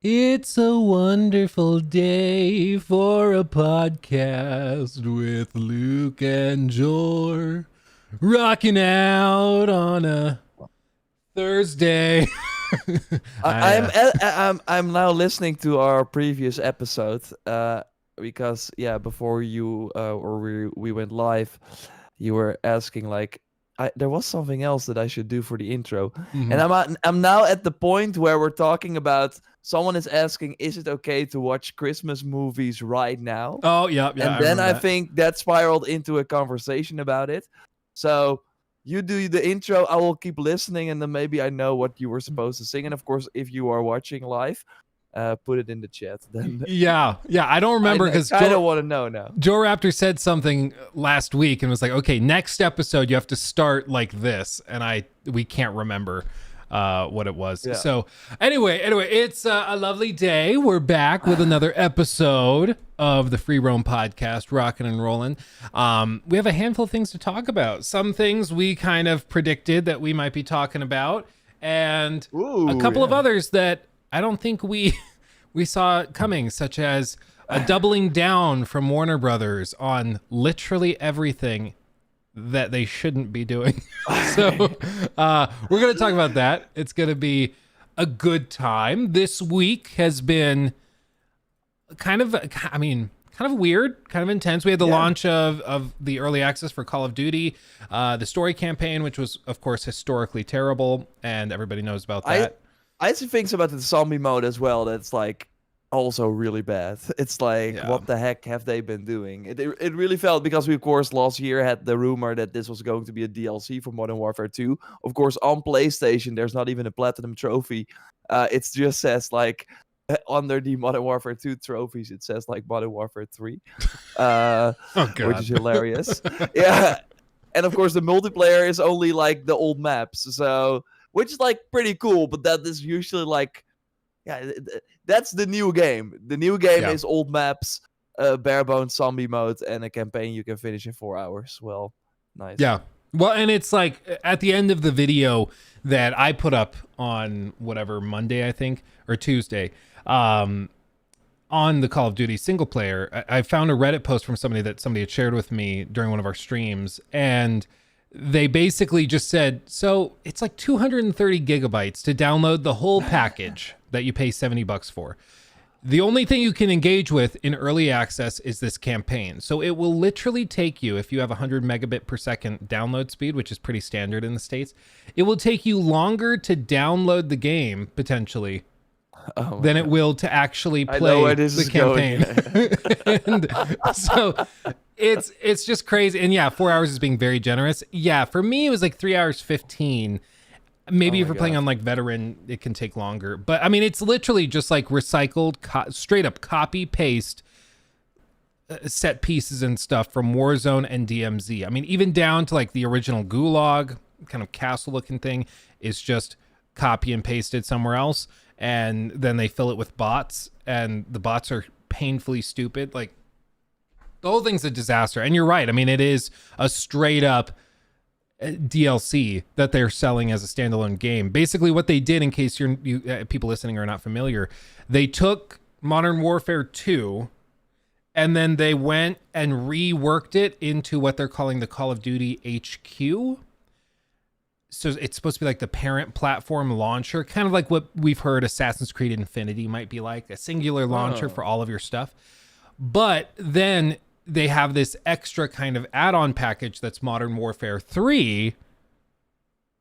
It's a wonderful day for a podcast with Luke and Jor rocking out on a Thursday. I'm now listening to our previous episode because before you or we went live, you were asking like there was something else that I should do for the intro, and I'm now at the point where we're talking about someone is asking, is it okay to watch Christmas movies right now? Oh, yeah. And I then remember I that. think that spiraled into a conversation about it. So you do the intro, I will keep listening, and then maybe I know what you were supposed to sing. And of course, if you are watching live, put it in the chat. Then Yeah. I don't remember because I don't want to know now. Joe Raptor said something last week and was like, okay, next episode you have to start like this. And we can't remember what it was. Yeah. So anyway, it's a lovely day. We're back with another episode of the Free Roam podcast, rocking and rolling. We have a handful of things to talk about. Some things we kind of predicted that we might be talking about, and a couple of others that I don't think we saw coming, such as a doubling down from Warner Brothers on literally everything that they shouldn't be doing. So we're going to talk about that. It's going to be a good time. This week has been kind of weird, kind of intense. We had the launch of the early access for Call of Duty, the story campaign, which was, of course, historically terrible, and everybody knows about that. I had some things about the zombie mode as well that's like also really bad. It's like, what the heck have they been doing? It really felt, because we of course last year had the rumor that this was going to be a DLC for Modern Warfare 2. Of course, on PlayStation there's not even a platinum trophy. It just says like under the Modern Warfare 2 trophies, it says like Modern Warfare 3, which is hilarious. Yeah, and of course the multiplayer is only like the old maps, so which is like pretty cool, but that is usually like, that's the new game. The new game is old maps, bare bones zombie mode, and a campaign you can finish in 4 hours. Well, nice. Yeah. Well, and it's like at the end of the video that I put up on whatever Monday, I think, or Tuesday, on the Call of Duty single player, I found a Reddit post from somebody had shared with me during one of our streams, and they basically just said, so it's like 230 gigabytes to download the whole package that you pay $70 for. The only thing you can engage with in early access is this campaign. So it will literally take you, if you have 100 megabit per second download speed, which is pretty standard in the States, it will take you longer to download the game, potentially, than it will to actually play the campaign. And so it's just crazy. And 4 hours is being very generous. Yeah, for me it was like 3 hours 15. Maybe if you're playing on like veteran, it can take longer. But I mean, it's literally just like recycled, straight up copy paste set pieces and stuff from Warzone and DMZ. I mean, even down to like the original Gulag kind of castle looking thing is just copy and pasted somewhere else. And then they fill it with bots, and the bots are painfully stupid. Like, the whole thing's a disaster. And you're right. I mean, it is a straight up DLC that they're selling as a standalone game. Basically, what they did, in case people listening are not familiar, they took Modern Warfare 2 and then they went and reworked it into what they're calling the Call of Duty HQ. So it's supposed to be like the parent platform launcher, kind of like what we've heard Assassin's Creed Infinity might be like, a singular launcher for all of your stuff. But then they have this extra kind of add-on package that's Modern Warfare 3,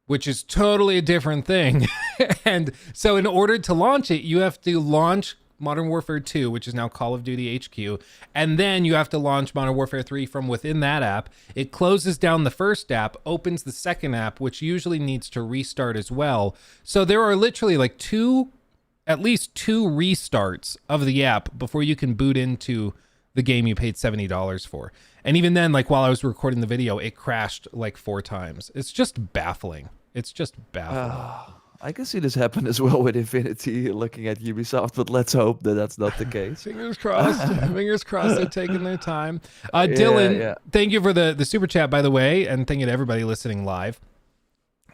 which is totally a different thing. And so in order to launch it, you have to launch Modern Warfare 2, which is now Call of Duty HQ, and then you have to launch Modern Warfare 3 from within that app. It closes down the first app, opens the second app, which usually needs to restart as well. So there are literally like at least two restarts of the app before you can boot into the game you paid $70 for. And even then, like while I was recording the video, it crashed like 4 times. It's just baffling. I can see this happen as well with Infinity, looking at Ubisoft, but let's hope that that's not the case. Fingers crossed. Fingers crossed they're taking their time. Dylan, thank you for the super chat, by the way, and thank you to everybody listening live.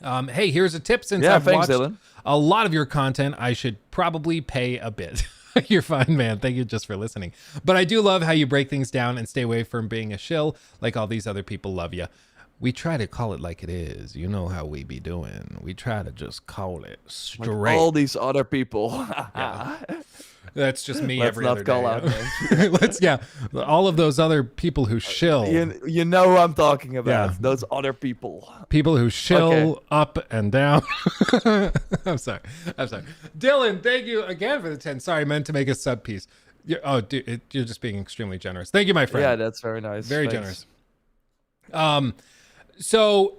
Hey, here's a tip. Since Yeah, I've thanks, watched Dylan. a lot of your content, I should probably pay a bit. You're fine, man. Thank you just for listening. But I do love how you break things down and stay away from being a shill like all these other people love you. We try to call it like it is. You know how we be doing. We try to just call it straight. Like all these other people. Yeah. That's just me Let's every not other call day. out names. All of those other people who shill. You know who I'm talking about. Yeah. Those other people. People who shill Okay. up and down. I'm sorry. Dylan, thank you again for the 10. Sorry, I meant to make a sub piece. Dude, you're just being extremely generous. Thank you, my friend. Yeah, that's very nice. Very Thanks. generous. So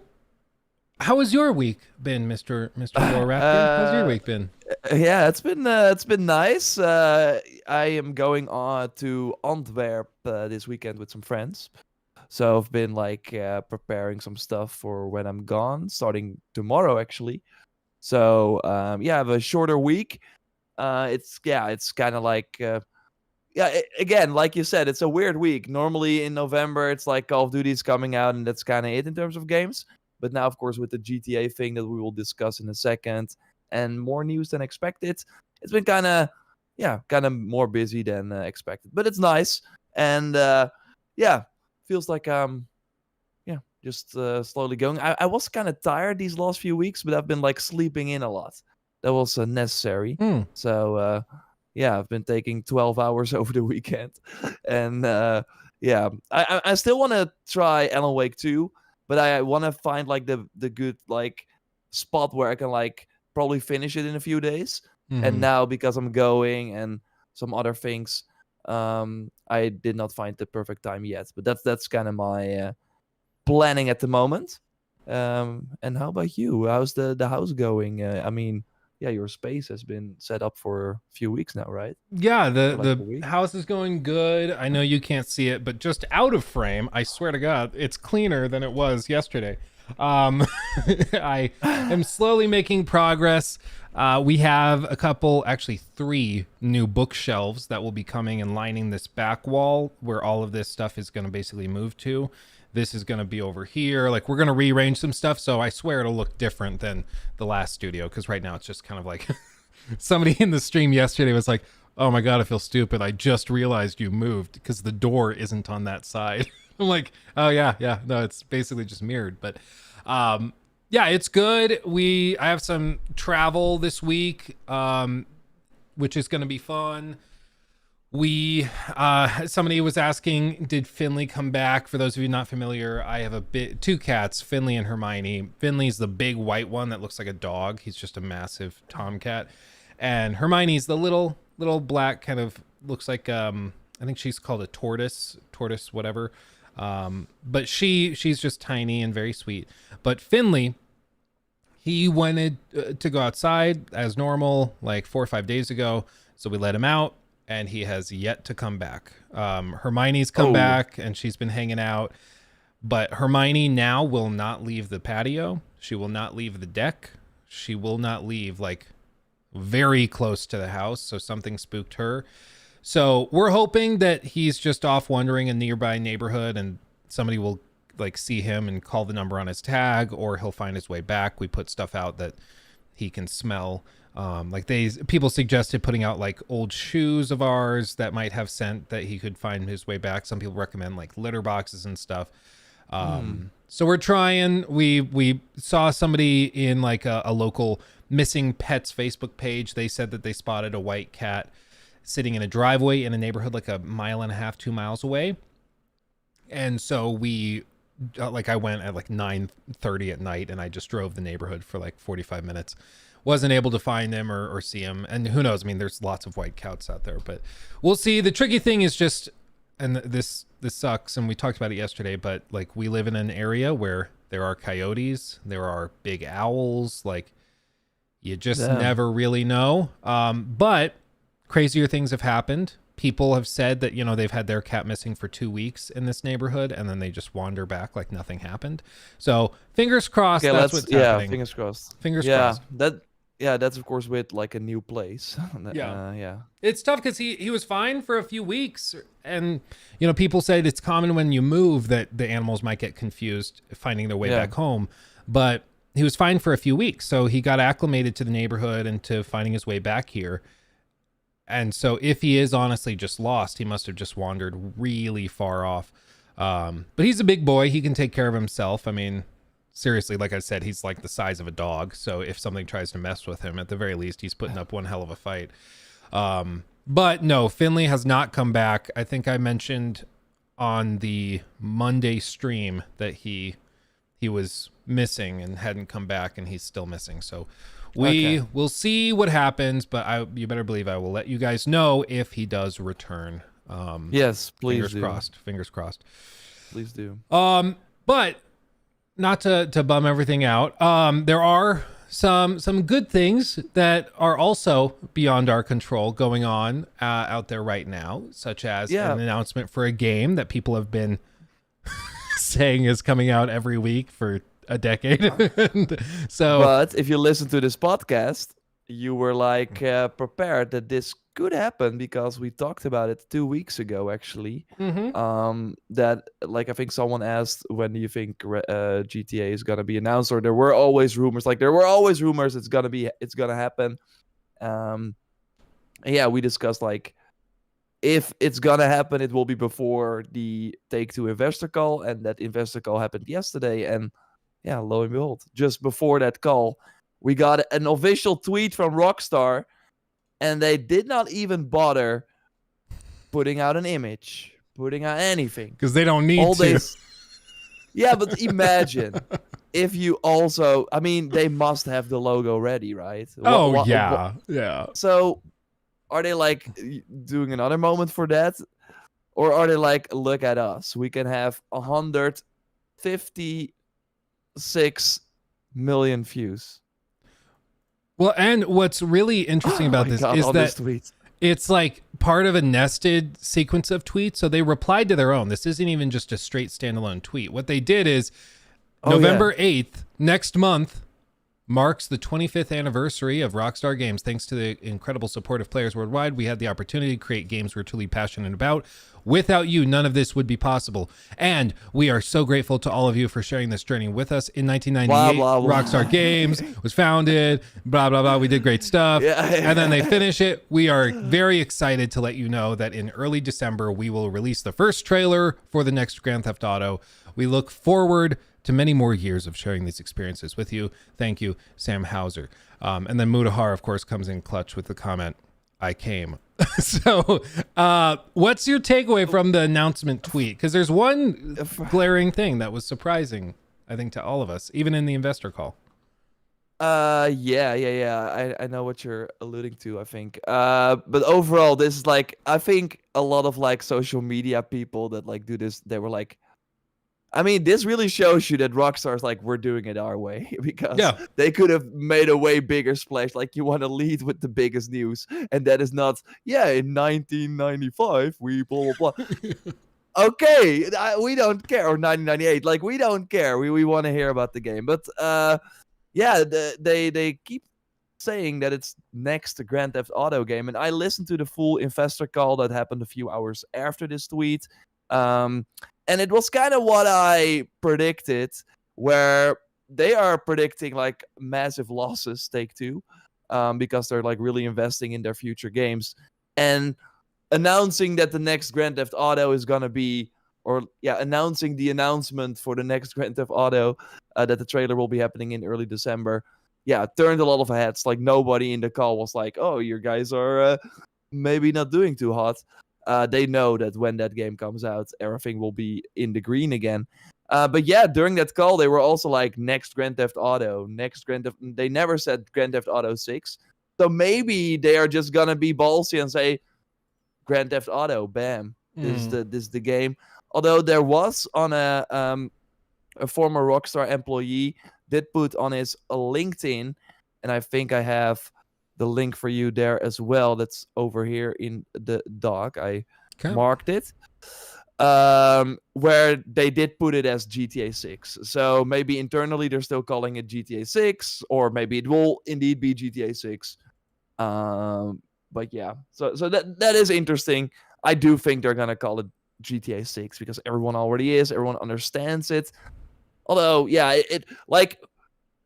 how has your week been, Mr. Warraptor? How's your week been? Yeah, it's been nice. I am going on to Antwerp this weekend with some friends. So I've been like preparing some stuff for when I'm gone, starting tomorrow actually. So yeah, I have a shorter week. It's kind of like again, like you said, it's a weird week. Normally in November, it's like Call of Duty is coming out, and that's kind of it in terms of games. But now, of course, with the GTA thing that we will discuss in a second, and more news than expected, it's been kind of more busy than expected. But it's nice, and yeah, feels like just slowly going. I was kind of tired these last few weeks, but I've been like sleeping in a lot. That was necessary. So yeah, I've been taking 12 hours over the weekend, and yeah, I still want to try Alan Wake 2, but I want to find like the good like spot where I can like probably finish it in a few days. And now because I'm going and some other things, I did not find the perfect time yet. But that's kind of my planning at the moment. And how about you? How's the house going? I mean, yeah, your space has been set up for a few weeks now, right? Yeah, Like the house is going good. I know you can't see it, but just out of frame, I swear to God, it's cleaner than it was yesterday. I am slowly making progress. We have a couple, actually 3 new bookshelves that will be coming and lining this back wall where all of this stuff is going to basically move to. This is going to be over here. Like, we're going to rearrange some stuff, so I swear it'll look different than the last studio, because right now it's just kind of like somebody in the stream yesterday was like, oh my God, I feel stupid. I just realized you moved because the door isn't on that side. I'm like, oh yeah. No, it's basically just mirrored. But yeah, it's good. I have some travel this week, which is going to be fun. Somebody was asking, did Finley come back? For those of you not familiar, I have 2 cats, Finley and Hermione. Finley's the big white one that looks like a dog. He's just a massive tomcat. And Hermione's the little black, kind of looks like, I think she's called a tortoise, whatever. But she's just tiny and very sweet. But Finley, he wanted to go outside as normal like 4 or 5 days ago. So we let him out, and he has yet to come back. Hermione's come back, and she's been hanging out. But Hermione now will not leave the patio. She will not leave the deck. She will not leave like very close to the house. So something spooked her. So we're hoping that he's just off wandering in a nearby neighborhood, and somebody will like see him and call the number on his tag, or he'll find his way back. We put stuff out that he can smell. People suggested putting out like old shoes of ours that might have scent that he could find his way back. Some people recommend like litter boxes and stuff. So we're trying. We saw somebody in like a local missing pets Facebook page. They said that they spotted a white cat sitting in a driveway in a neighborhood like 1.5 miles, 2 miles away. And so I went at like 9:30 at night, and I just drove the neighborhood for like 45 minutes. Wasn't able to find him or see him. And who knows? I mean, there's lots of white cats out there, but we'll see. The tricky thing is just, and this sucks, and we talked about it yesterday, but like we live in an area where there are coyotes, there are big owls, like you just never really know. But crazier things have happened. People have said that, they've had their cat missing for 2 weeks in this neighborhood, and then they just wander back like nothing happened. So fingers crossed. That's what's happening. Fingers crossed. Fingers crossed. That's of course with like a new place. Yeah. It's tough because he was fine for a few weeks, and people said it's common when you move that the animals might get confused finding their way back home. But he was fine for a few weeks. So he got acclimated to the neighborhood and to finding his way back here. And so if he is honestly just lost, he must have just wandered really far off. But he's a big boy. He can take care of himself. I mean, seriously, like I said, he's like the size of a dog. So if something tries to mess with him, at the very least, he's putting up one hell of a fight. But no, Finley has not come back. I think I mentioned on the Monday stream that he was missing and hadn't come back, and he's still missing. So we will see what happens, but you better believe I will let you guys know if he does return. Yes, please do. Fingers crossed. Please do. But not to bum everything out. There are some good things that are also beyond our control going on out there right now, such as an announcement for a game that people have been saying is coming out every week for a decade. But if you listen to this podcast, you were like prepared that this could happen because we talked about it 2 weeks ago, actually. That, like, I think someone asked, when do you think GTA is gonna be announced? Or there were always rumors. Like, there were always rumors it's gonna happen. Yeah, we discussed, like, if it's gonna happen, it will be before the Take-Two investor call, and that investor call happened yesterday. And yeah, lo and behold, just before that call, we got an official tweet from Rockstar, and they did not even bother putting out an image, putting out anything. Because they don't need to. Yeah, but imagine if you also... I mean, they must have the logo ready, right? Yeah. So, are they, like, doing another moment for that? Or are they like, look at us, we can have 156 million views? Well, and what's really interesting about this is that it's like part of a nested sequence of tweets. So they replied to their own. This isn't even just a straight standalone tweet. What they did is November 8th, next month, marks the 25th anniversary of Rockstar Games. Thanks to the incredible support of players worldwide, we had the opportunity to create games we're truly passionate about. Without you, none of this would be possible. And we are so grateful to all of you for sharing this journey with us. In 1998, blah, blah. Rockstar Games was founded, blah, blah, blah. We did great stuff. And then they finish it. We are very excited to let you know that in early December, we will release the first trailer for the next Grand Theft Auto. We look forward to many more years of sharing these experiences with you. Thank you, Sam Hauser. And then Mudahar, of course, comes in clutch with the comment, I came. So what's your takeaway from the announcement tweet? Because there's one glaring thing that was surprising, I think, to all of us, even in the investor call. Yeah. I know what you're alluding to, I think. But overall, this is like, I think a lot of like social media people that like do this, they were like, I mean, this really shows you that Rockstar's like, we're doing it our way, because they could have made a way bigger splash. Like, you want to lead with the biggest news, and that is not, in 1995, we blah, blah, blah. Okay, we don't care. Or 1998, like, we don't care. We want to hear about the game. But, they keep saying that it's next Grand Theft Auto game, and I listened to the full investor call that happened a few hours after this tweet. And it was kind of what I predicted, where they are predicting like massive losses, Take-Two, because they're like really investing in their future games, and announcing that the next Grand Theft Auto is gonna be, announcing the announcement for the next Grand Theft Auto, that the trailer will be happening in early December. Yeah, turned a lot of heads. Like, nobody in the call was like, "Oh, you guys are maybe not doing too hot." They know that when that game comes out, everything will be in the green again. But yeah, during that call, they were also like, next Grand Theft Auto, They never said Grand Theft Auto 6. So maybe they are just gonna be ballsy and say, Grand Theft Auto, bam, this is the game. Although there was on a former Rockstar employee did put on his LinkedIn, and I think I have the link for you there as well. That's over here in the doc. I marked it. Where they did put it as GTA 6. So maybe internally they're still calling it GTA 6, or maybe it will indeed be GTA 6. But yeah, so that is interesting. I do think they're gonna call it GTA 6 because everyone already is. Everyone understands it. Although, yeah, it like,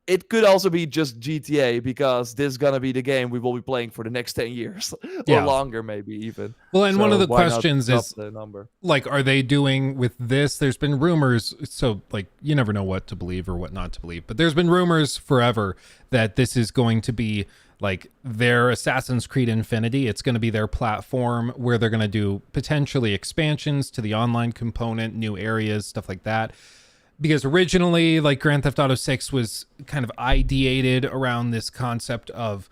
it could also be just GTA, because this is gonna be the game we will be playing for the next 10 years or Yeah. longer, maybe even. Well, and one of So the why not questions drop is, the number? like, are they doing with this? There's been rumors, so like you never know what to believe or what not to believe, but there's been rumors forever that this is going to be like their Assassin's Creed Infinity. It's going to be their platform where they're going to do potentially expansions to the online component, new areas, stuff like that. Because originally, like, Grand Theft Auto 6 was kind of ideated around this concept of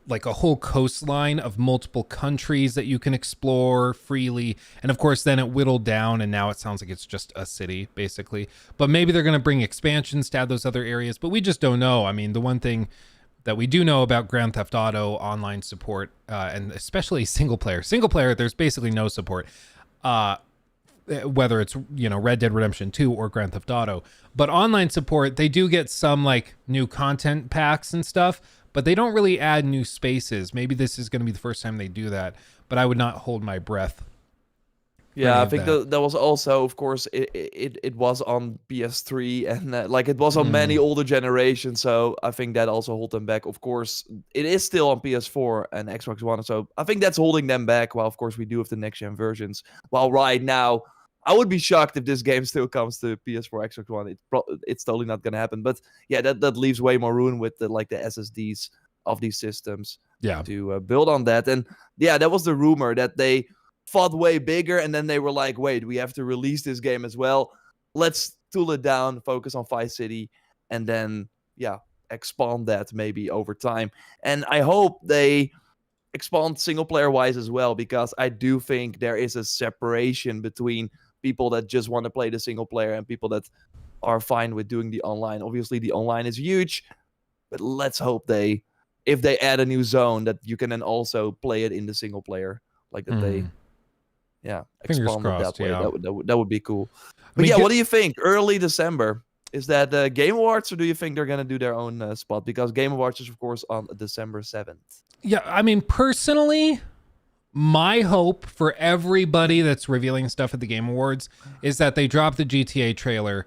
like a whole coastline of multiple countries that you can explore freely. And of course, then it whittled down, and now it sounds like it's just a city, basically. But maybe they're going to bring expansions to add those other areas, but we just don't know. I mean, the one thing that we do know about Grand Theft Auto online support, and especially single player, there's basically no support. Whether it's, you know, Red Dead Redemption 2 or Grand Theft Auto. But online support, they do get some like new content packs and stuff, but they don't really add new spaces. Maybe this is going to be the first time they do that, but I would not hold my breath. Yeah, I think that was also, of course, it was on PS3, and like it was on many older generations. So I think that also hold them back. Of course, it is still on PS4 and Xbox One, so I think that's holding them back. While of course we do have the next gen versions. While right now, I would be shocked if this game still comes to PS4, Xbox One. It's totally not gonna happen. But yeah, that leaves way more room with the SSDs of these systems. Yeah. To build on that, and yeah, that was the rumor that they fought way bigger, and then they were like, wait, we have to release this game as well. Let's tool it down, focus on Vice City, and then expand that maybe over time. And I hope they expand single player wise as well, because I do think there is a separation between people that just want to play the single player and people that are fine with doing the online. Obviously the online is huge, but let's hope if they add a new zone, that you can then also play it in the single player, like that they expand it that way. Yeah. That would be cool. But what do you think? Early December, is that the Game Awards, or do you think they're gonna do their own spot? Because Game Awards is of course on December 7th. Yeah, I mean, personally, my hope for everybody that's revealing stuff at the Game Awards is that they drop the GTA trailer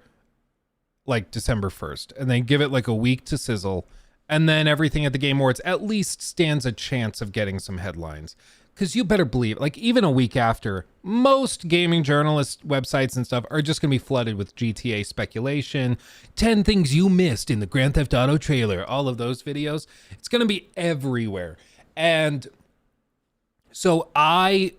like December 1st, and they give it like a week to sizzle, and then everything at the Game Awards at least stands a chance of getting some headlines. Because you better believe, like, even a week after, most gaming journalist websites and stuff are just going to be flooded with GTA speculation, 10 things you missed in the Grand Theft Auto trailer, all of those videos. It's going to be everywhere. And so I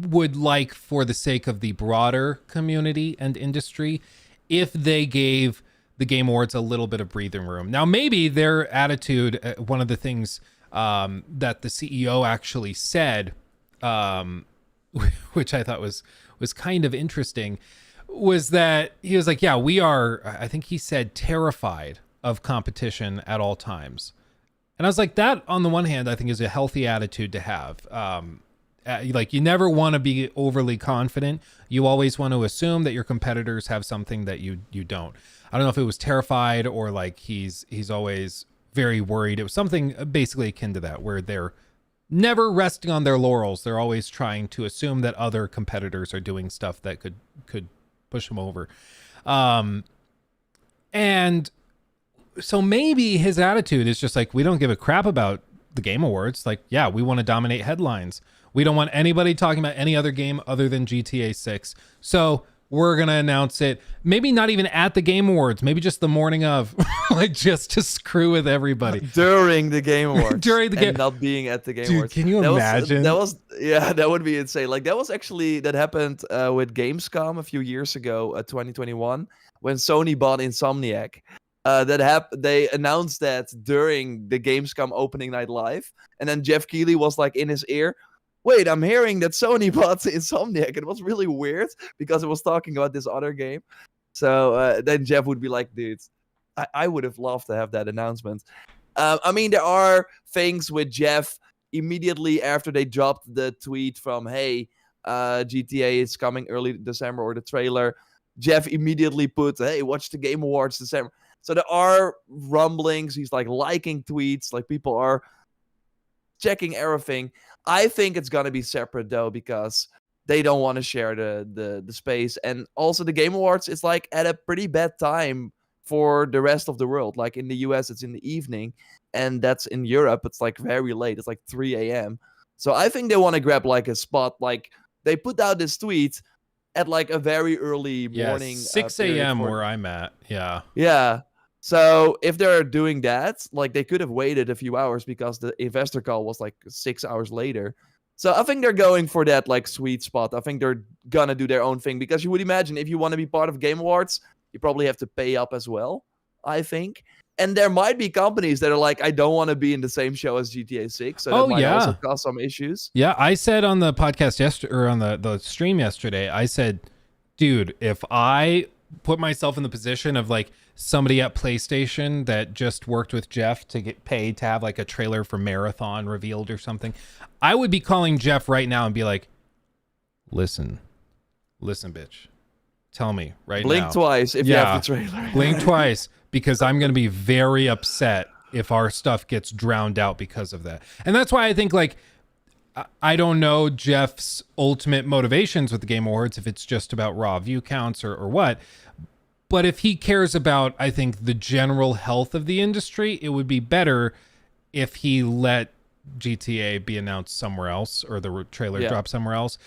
would like, for the sake of the broader community and industry, if they gave the Game Awards a little bit of breathing room. Now, maybe their attitude, one of the things that the CEO actually said, which I thought was kind of interesting, was that he was like, yeah, we are, I think he said, terrified of competition at all times. And I was like, that on the one hand, I think is a healthy attitude to have. Like, you never want to be overly confident. You always want to assume that your competitors have something that you don't. I don't know if it was terrified or like he's always very worried. It was something basically akin to that, where they're never resting on their laurels. They're always trying to assume that other competitors are doing stuff that could push them over. And so maybe his attitude is just like, we don't give a crap about the Game Awards. Like, yeah, we want to dominate headlines. We don't want anybody talking about any other game other than GTA 6. So we're going to announce it, maybe not even at the Game Awards, maybe just the morning of, like, just to screw with everybody. During the Game Awards. During the game. Not being at the Game Awards. Can you imagine? That would be insane. Like, that happened with Gamescom a few years ago, 2021, when Sony bought Insomniac. They announced that during the Gamescom opening night live, and then Jeff Keighley was like in his ear, wait, I'm hearing that Sony bought Insomniac. It was really weird because it was talking about this other game. So then Jeff would be like, dude, I would have loved to have that announcement. I mean, there are things with Jeff immediately after they dropped the tweet from, hey, GTA is coming early December, or the trailer. Jeff immediately put, hey, watch the Game Awards December. So there are rumblings. He's like liking tweets. Like, people are checking everything. I think it's gonna be separate though, because they don't want to share the space. And also the Game Awards is like at a pretty bad time for the rest of the world. Like in the US, it's in the evening, and that's in Europe. It's like very late. It's like 3 a.m. So I think they want to grab like a spot. Like they put out this tweet at like a very early morning. 6 a.m. where I'm at. Yeah. Yeah. So if they're doing that, like they could have waited a few hours because the investor call was like 6 hours later. So I think they're going for that like sweet spot. I think they're gonna do their own thing, because you would imagine if you want to be part of Game Awards, you probably have to pay up as well, I think. And there might be companies that are like, I don't want to be in the same show as GTA 6. So that might also cause some issues. Yeah, I said on the podcast yesterday, or on the stream yesterday, I said, dude, if I put myself in the position of like somebody at PlayStation that just worked with Jeff to get paid to have like a trailer for Marathon revealed or something, I would be calling Jeff right now and be like, listen, bitch, tell me right now. Blink twice if you have the trailer. Blink twice, because I'm going to be very upset if our stuff gets drowned out because of that. And that's why I think, like, I don't know Jeff's ultimate motivations with the Game Awards, if it's just about raw view counts or what. But if he cares about, I think, the general health of the industry, it would be better if he let GTA be announced somewhere else, or the trailer drop somewhere else.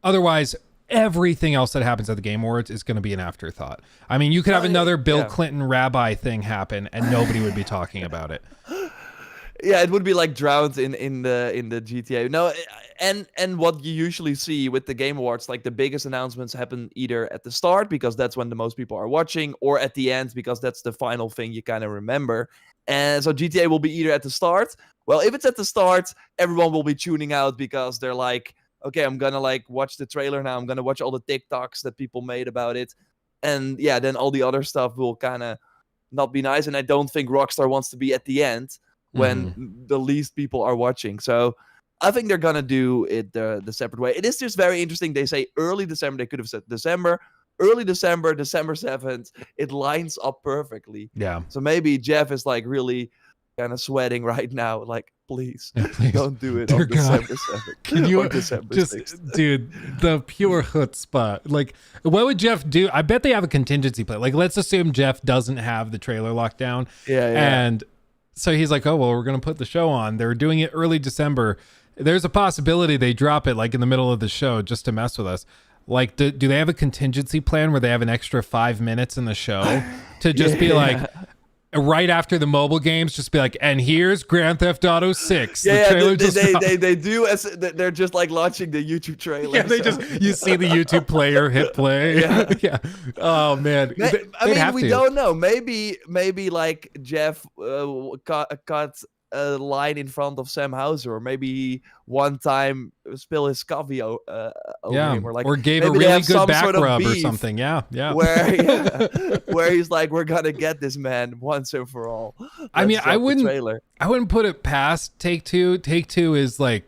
Otherwise, everything else that happens at the Game Awards is going to be an afterthought. I mean, you could have another Bill Clinton rabbi thing happen and nobody would be talking about it. Yeah, it would be like drowned in the GTA. No, and what you usually see with the Game Awards, like the biggest announcements happen either at the start, because that's when the most people are watching, or at the end, because that's the final thing you kind of remember. And so GTA will be either at the start. Well, if it's at the start, everyone will be tuning out because they're like, okay, I'm gonna like watch the trailer now. I'm gonna watch all the TikToks that people made about it. And yeah, then all the other stuff will kind of not be nice. And I don't think Rockstar wants to be at the end when the least people are watching. So I think they're gonna do it the separate way. It is just very interesting. They say early December. They could have said December. Early December, December 7th. It lines up perfectly. Yeah. So maybe Jeff is like really kind of sweating right now. Like, please don't do it on December 7th. Can you December just, 6th. Dude, the pure chutzpah. Like, what would Jeff do? I bet they have a contingency plan. Like, let's assume Jeff doesn't have the trailer locked down. Yeah. And so he's like, oh, well, we're going to put the show on. They're doing it early December. There's a possibility they drop it like in the middle of the show just to mess with us. Like, do they have a contingency plan where they have an extra 5 minutes in the show to just be like, right after the mobile games, just be like, and here's Grand Theft Auto 6. They do, as they're just like launching the YouTube trailer. Yeah, you see the YouTube player hit play. Yeah. Oh man. I mean, we don't know. Maybe like Jeff cut a line in front of Sam Houser, or maybe one time spill his coffee over him, or gave a really good back rub or something. Yeah. Where he's like, we're gonna get this man once and for all. I mean, I wouldn't put it past Take-Two. Take-Two is like,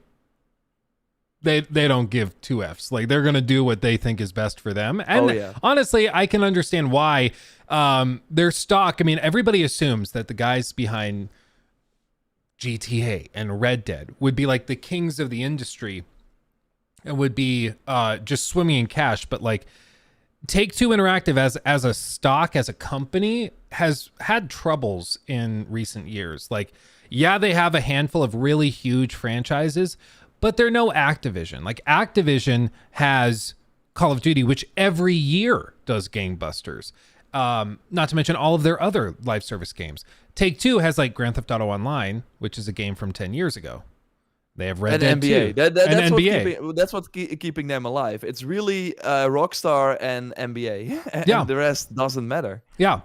they don't give two F's. Like, they're gonna do what they think is best for them. And honestly, I can understand why. Their stock, I mean, everybody assumes that the guys behind GTA and Red Dead would be like the kings of the industry and would be just swimming in cash. But like, Take-Two Interactive as a stock, as a company, has had troubles in recent years. Like, yeah, they have a handful of really huge franchises, but they're no Activision. Like, Activision has Call of Duty, which every year does gangbusters. Not to mention all of their other live service games. Take-Two has like Grand Theft Auto Online, which is a game from 10 years ago. They have Red Dead NBA. 2. That's NBA. That's what's keeping them alive. It's really Rockstar and NBA. And the rest doesn't matter. Yeah.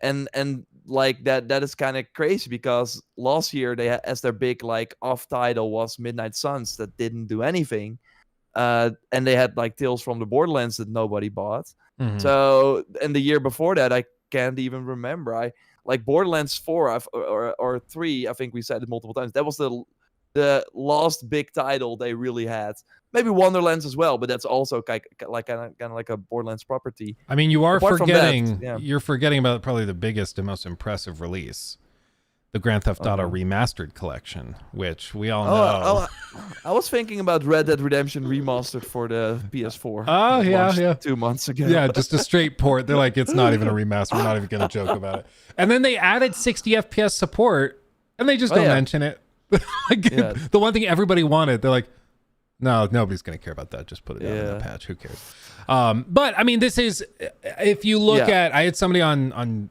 And like that is kind of crazy, because last year they had, as their big like off title was Midnight Suns, that didn't do anything. And they had like Tales from the Borderlands that nobody bought. Mm-hmm. So, and the year before that, I can't even remember. I like Borderlands 4 or 3. I think we said it multiple times. That was the last big title they really had. Maybe Wonderlands as well, but that's also kind of like a Borderlands property. I mean, you are Apart forgetting. That, You're forgetting about probably the biggest and most impressive release. the Grand Theft Auto Remastered Collection, which we all know. I was thinking about Red Dead Redemption Remastered for the PS4. Oh, yeah. 2 months ago. Yeah, just a straight port. They're like, it's not even a remaster. We're not even going to joke about it. And then they added 60 FPS support, and they just don't mention it. The one thing everybody wanted, they're like, no, nobody's going to care about that. Just put it down in the patch. Who cares? But I mean, this is, if you look at, I had somebody on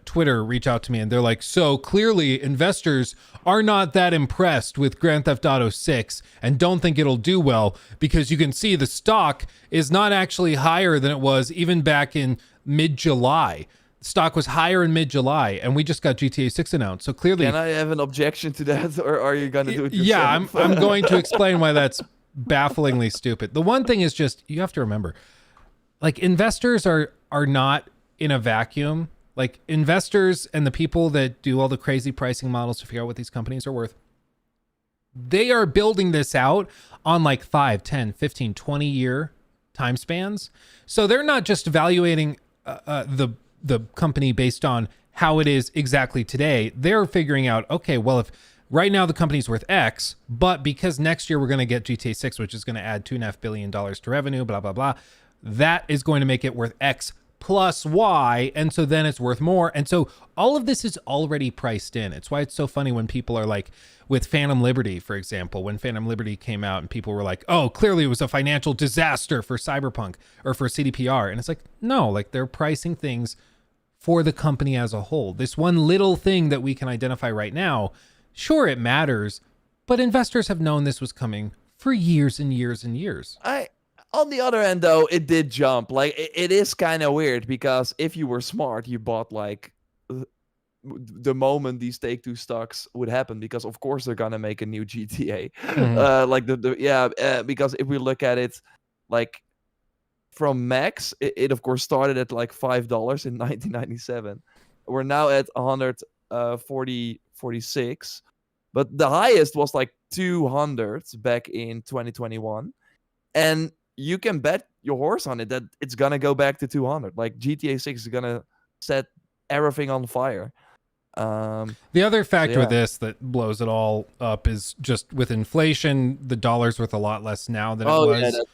Twitter reach out to me, and they're like, so clearly investors are not that impressed with Grand Theft Auto 6 and don't think it'll do well, because you can see the stock is not actually higher than it was even back in mid-July. Stock was higher in mid-July, and we just got GTA 6 announced. So clearly, can I have an objection to that, or are you going to do it yourself? Yeah, I'm going to explain why that's bafflingly stupid. The one thing is just, you have to remember, like, investors are not in a vacuum. Like, investors and the people that do all the crazy pricing models to figure out what these companies are worth, they are building this out on like 5, 10, 15, 20 year time spans. So they're not just evaluating the company based on how it is exactly today. They're figuring out, okay, well, if right now the company's worth X, but because next year we're going to get GTA 6, which is going to add $2.5 billion to revenue, blah, blah, blah, that is going to make it worth X plus Y, and so then it's worth more. And so all of this is already priced in. It's why it's so funny when people are like, with Phantom Liberty, for example, when Phantom Liberty came out and people were like, oh, clearly it was a financial disaster for Cyberpunk or for CDPR. And it's like, no, like, they're pricing things for the company as a whole. This one little thing that we can identify right now, sure, it matters, but investors have known this was coming for years and years and years. On the other end, though, it did jump. Like, it is kind of weird, because if you were smart, you bought, like, the moment these Take-Two stocks would happen, because of course they're gonna make a new GTA. Because if we look at it, like, from max, it of course started at like $5 in 1997. We're now at 146, but the highest was like 200 back in 2021, and you can bet your horse on it that it's gonna go back to 200. Like, GTA 6 is gonna set everything on fire. The other factor with this that blows it all up is just with inflation, the dollar's worth a lot less now than it was. Yeah, that's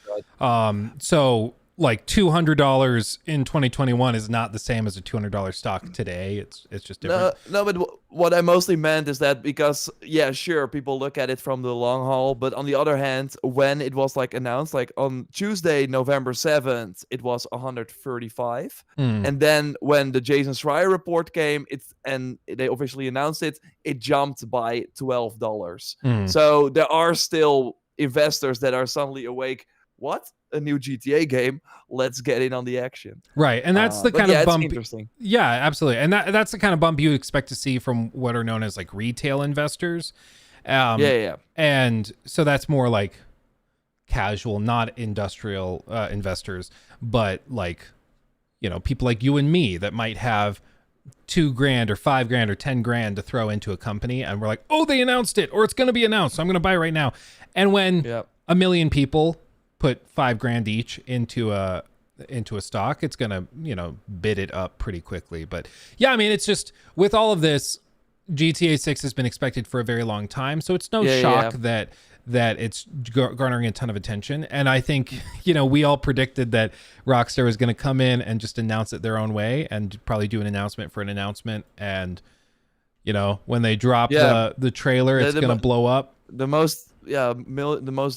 right. So like $200 in 2021 is not the same as a $200 stock today. It's just different. No, but what I mostly meant is that, because, yeah, sure, people look at it from the long haul, but on the other hand, when it was like announced, like on Tuesday, November 7th, it was 135. And then when the Jason Schreier report came, and they officially announced it, it jumped by $12. So there are still investors that are suddenly awake. What? A new GTA game? Let's get in on the action. Right, and that's the kind of bump. Interesting. Yeah, absolutely, and that's the kind of bump you expect to see from what are known as like retail investors. And so that's more like casual, not industrial investors, but like, you know, people like you and me that might have $2,000 or $5,000 or $10,000 to throw into a company, and we're like, oh, they announced it, or it's going to be announced, so I'm going to buy right now. And when a million people put $5,000 each into a stock, it's gonna, you know, bid it up pretty quickly. But yeah, I mean, it's just, with all of this, GTA 6 has been expected for a very long time, so it's no shock that it's garnering a ton of attention. And I think, you know, we all predicted that Rockstar was going to come in and just announce it their own way and probably do an announcement for an announcement. And, you know, when they drop the trailer, it's going to blow up. The most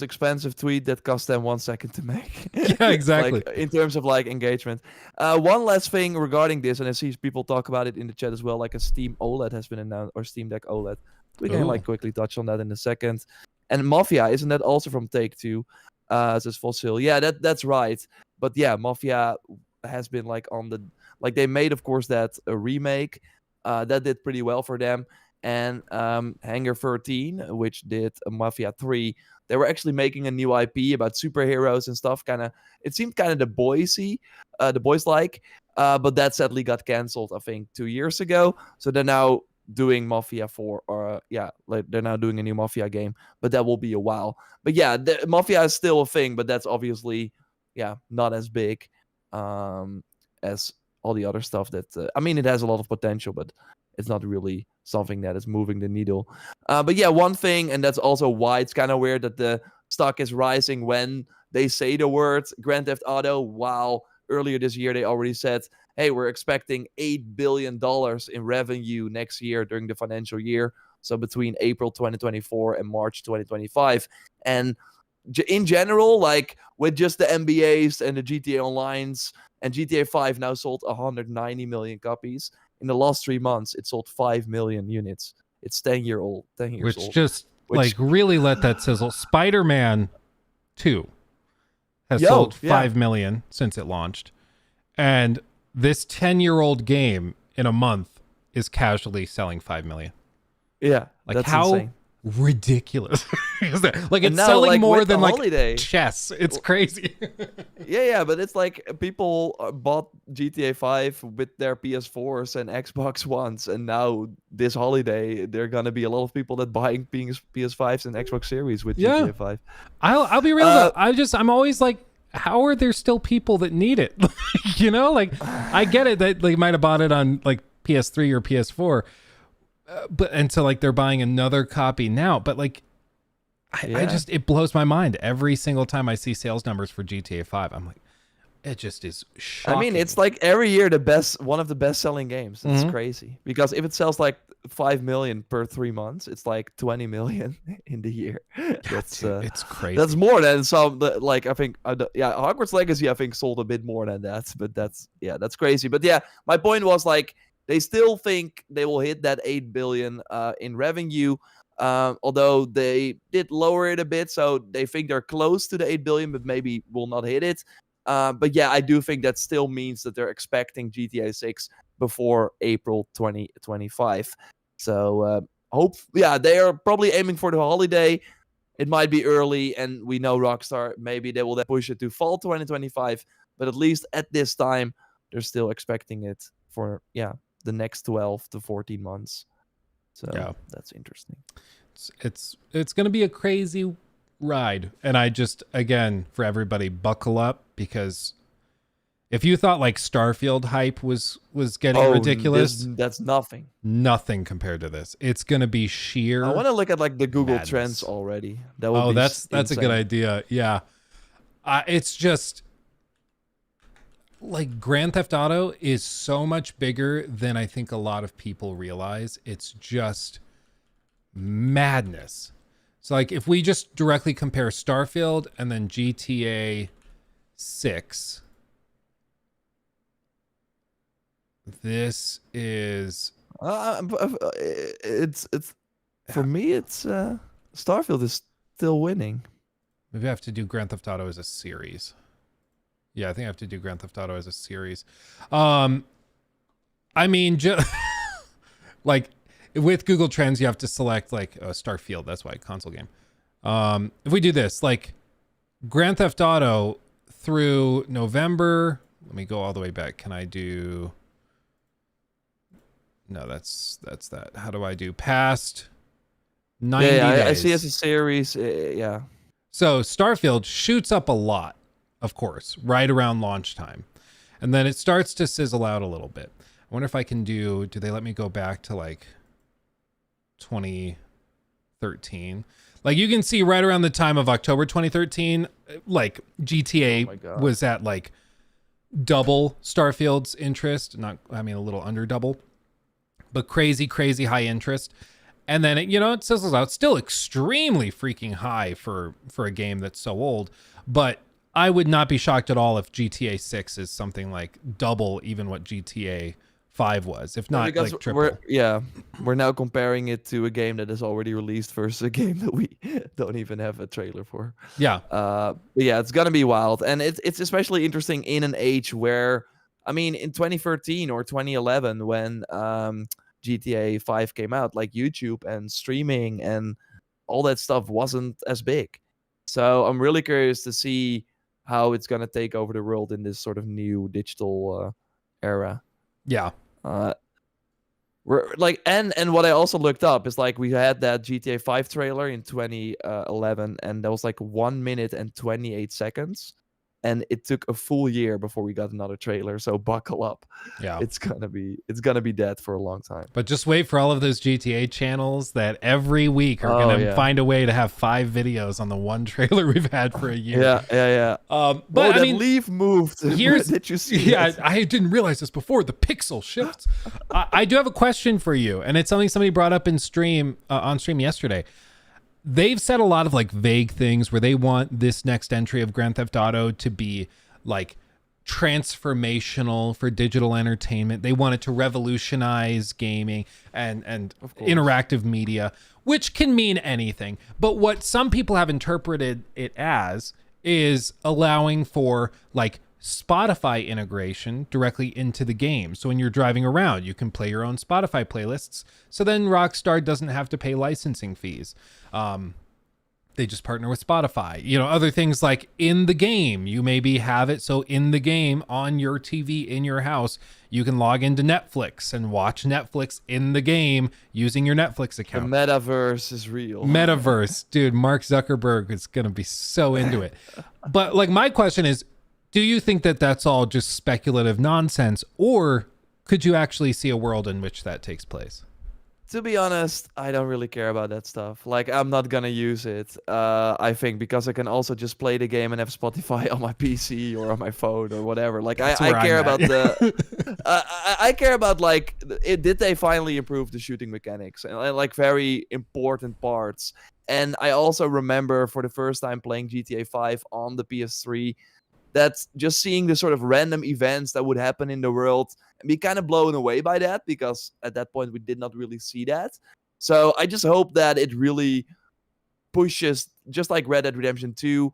expensive tweet that cost them 1 second to make. Yeah, exactly. Like, in terms of like engagement. One last thing regarding this, and I see people talk about it in the chat as well, like a Steam OLED has been announced, or Steam Deck OLED. We can like quickly touch on that in a second. And Mafia, isn't that also from Take-Two? Says Fossil. Yeah, that's right. But yeah, Mafia has been like on the, like, they made, of course, that a remake that did pretty well for them. And Hangar 13, which did Mafia 3, they were actually making a new IP about superheroes and stuff. It seemed kind of the boys-like, but that sadly got canceled, I think, 2 years ago. So they're now doing Mafia 4, or they're now doing a new Mafia game, but that will be a while. But yeah, Mafia is still a thing, but that's obviously not as big as all the other stuff that I mean, it has a lot of potential, but it's not really something that is moving the needle. But yeah, one thing, and that's also why it's kind of weird that the stock is rising when they say the word Grand Theft Auto, while earlier this year they already said, hey, we're expecting $8 billion in revenue next year during the financial year. So between April 2024 and March 2025. And in general, like with just the NBAs and the GTA Onlines, and GTA 5 now sold 190 million copies. In the last 3 months, it sold 5 million units. It's 10 years old. Which just like really let that sizzle. Spider-Man 2 has sold 5 million since it launched. And this 10-year-old game in a month is casually selling 5 million. Yeah, like that's how insane. Ridiculous is that? Like, it's selling like, more than like holiday, chess. It's crazy. yeah, but it's like people bought GTA 5 with their PS4s and Xbox Ones, and now this holiday there are gonna be a lot of people that buying PS5s and Xbox Series with GTA 5. I'll be real though. I'm always like, how are there still people that need it? You know, like I get it that they might have bought it on like PS3 or PS4. But and so like they're buying another copy now, but like I just, it blows my mind every single time I see sales numbers for GTA 5. I'm like, it just is shocking. I mean, it's like every year one of the best selling games. It's crazy because if it sells like 5 million per 3 months, it's like 20 million in the year. That's it's crazy. That's more than some, like I think Hogwarts Legacy I think sold a bit more than that, but that's crazy. But yeah, my point was like, they still think they will hit that 8 billion in revenue, although they did lower it a bit. So they think they're close to the 8 billion, but maybe will not hit it. But yeah, I do think that still means that they're expecting GTA 6 before April 2025. So they are probably aiming for the holiday. It might be early, and we know Rockstar, maybe they will then push it to fall 2025. But at least at this time, they're still expecting it for, the next 12 to 14 months. So that's interesting. It's going to be a crazy ride. And I just, again, for everybody, buckle up, because if you thought like Starfield hype was getting ridiculous, that's nothing compared to this. It's going to be sheer. I want to look at like the Google Trends already. That's a good idea. Yeah. It's just like Grand Theft Auto is so much bigger than I think a lot of people realize. It's just madness. So like if we just directly compare Starfield and then GTA 6, this is it's for me, it's Starfield is still winning. Maybe I have to do Grand Theft Auto as a series. Yeah, I think I have to do Grand Theft Auto as a series. I mean, like with Google Trends, you have to select like Starfield. That's why console game. If we do this, like Grand Theft Auto through November, let me go all the way back. Can I do? No, that's that. How do I do past 90 days? I see as a series. Yeah. So Starfield shoots up a lot, of course, right around launch time. And then it starts to sizzle out a little bit. I wonder if I can do they let me go back to like 2013? Like you can see right around the time of October 2013, like GTA was at like double Starfield's interest. A little under double, but crazy high interest. And then it sizzles out. Still extremely freaking high for a game that's so old, but I would not be shocked at all if GTA 6 is something like double even what GTA 5 was, if not like triple. We're now comparing it to a game that is already released versus a game that we don't even have a trailer for. Yeah. But yeah, it's gonna be wild, and it's especially interesting in an age where, I mean, in 2013 or 2011 when GTA 5 came out, like YouTube and streaming and all that stuff wasn't as big. So I'm really curious to see how it's going to take over the world in this sort of new digital era. Yeah. We're like, and what I also looked up is like we had that GTA 5 trailer in 2011, and that was like 1 minute and 28 seconds. and it took a full year before we got another trailer. So buckle up. Yeah. It's gonna be dead for a long time. But just wait for all of those GTA channels that every week are gonna find a way to have 5 videos on the one trailer we've had for a year. Yeah. But I mean, leaf moved. Did you see? Yeah, I didn't realize this before. The pixel shifts. I do have a question for you, and it's something somebody brought up in stream on stream yesterday. They've said a lot of like vague things where they want this next entry of Grand Theft Auto to be like transformational for digital entertainment. They want it to revolutionize gaming and interactive media, which can mean anything. But what some people have interpreted it as is allowing for like Spotify integration directly into the game. So when you're driving around, you can play your own Spotify playlists. So then Rockstar doesn't have to pay licensing fees. They just partner with Spotify. You know, other things like in the game, you maybe have it so in the game on your TV in your house, you can log into Netflix and watch Netflix in the game using your Netflix account. The metaverse is real. Metaverse, dude, Mark Zuckerberg is going to be so into it. But like my question is, do you think that that's all just speculative nonsense, or could you actually see a world in which that takes place? To be honest, I don't really care about that stuff. Like, I'm not gonna use it. I think because I can also just play the game and have Spotify on my PC or on my phone or whatever. Like, I care about I care about like, did they finally improve the shooting mechanics and like very important parts. And I also remember for the first time playing GTA 5 on the PS3, that's just seeing the sort of random events that would happen in the world and be kind of blown away by that, because at that point we did not really see that. So I just hope that it really pushes, just like Red Dead Redemption 2,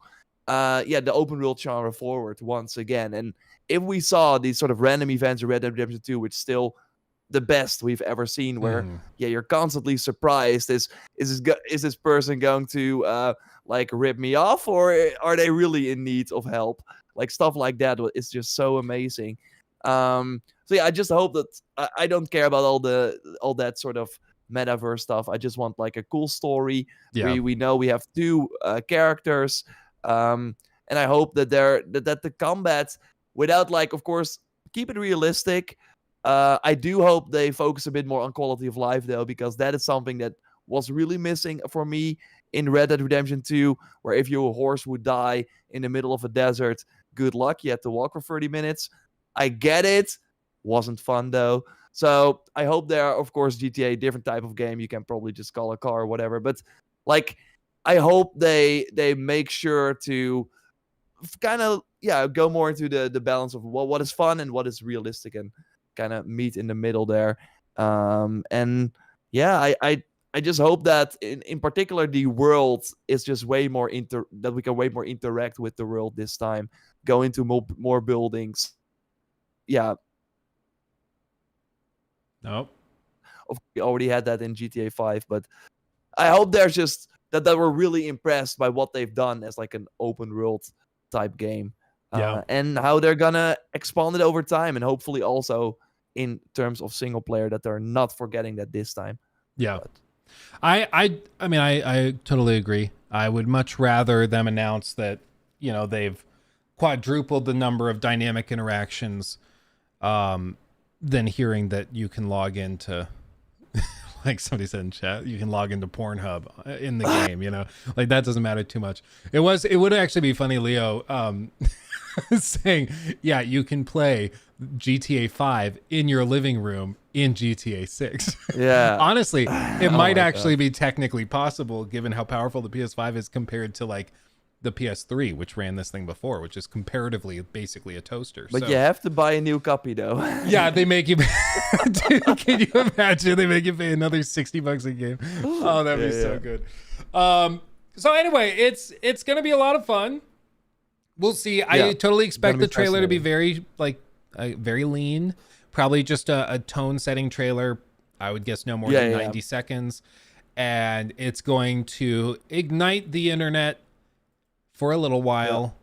the open world genre forward once again. And if we saw these sort of random events in Red Dead Redemption 2, which is still the best we've ever seen, where you're constantly surprised, is this person going to like rip me off, or are they really in need of help? Like stuff like that is just so amazing. So yeah, I just hope that I don't care about all that sort of metaverse stuff. I just want like a cool story. Yeah. We know we have 2 characters, and I hope that that the combat, without like, of course, keep it realistic. I do hope they focus a bit more on quality of life though, because that is something that was really missing for me in Red Dead Redemption 2, where if your horse would die in the middle of a desert, good luck. You had to walk for 30 minutes. I get it. Wasn't fun though. So I hope there are, of course, GTA, different type of game. You can probably just call a car or whatever. But like, I hope they make sure to kind of, go more into the balance of what is fun and what is realistic, and kind of meet in the middle there. And yeah, I just hope that in particular the world is just way more that we can way more interact with the world this time, go into more buildings. Yeah. Nope. We already had that in GTA 5, but I hope there's just that we're really impressed by what they've done as like an open world type game. And how they're gonna expand it over time, and hopefully also in terms of single player, that they're not forgetting that this time. Yeah. But I mean, I totally agree. I would much rather them announce that, you know, they've quadrupled the number of dynamic interactions than hearing that you can log into, like somebody said in chat, you can log into Pornhub in the game, you know, like that doesn't matter too much. It would actually be funny, Leo, saying, yeah, you can play GTA 5 in your living room in GTA 6. Yeah. Honestly, it might actually be technically possible, given how powerful the PS5 is compared to like the PS3, which ran this thing before, which is comparatively basically a toaster. But you have to buy a new copy though. Yeah, they make you dude, can you imagine they make you pay another $60 a game? Oh, that'd be so good. So anyway, it's gonna be a lot of fun. We'll see. I totally expect the trailer to be very very lean, probably just a tone setting trailer. I would guess no more than 90 seconds, and it's going to ignite the internet for a little while.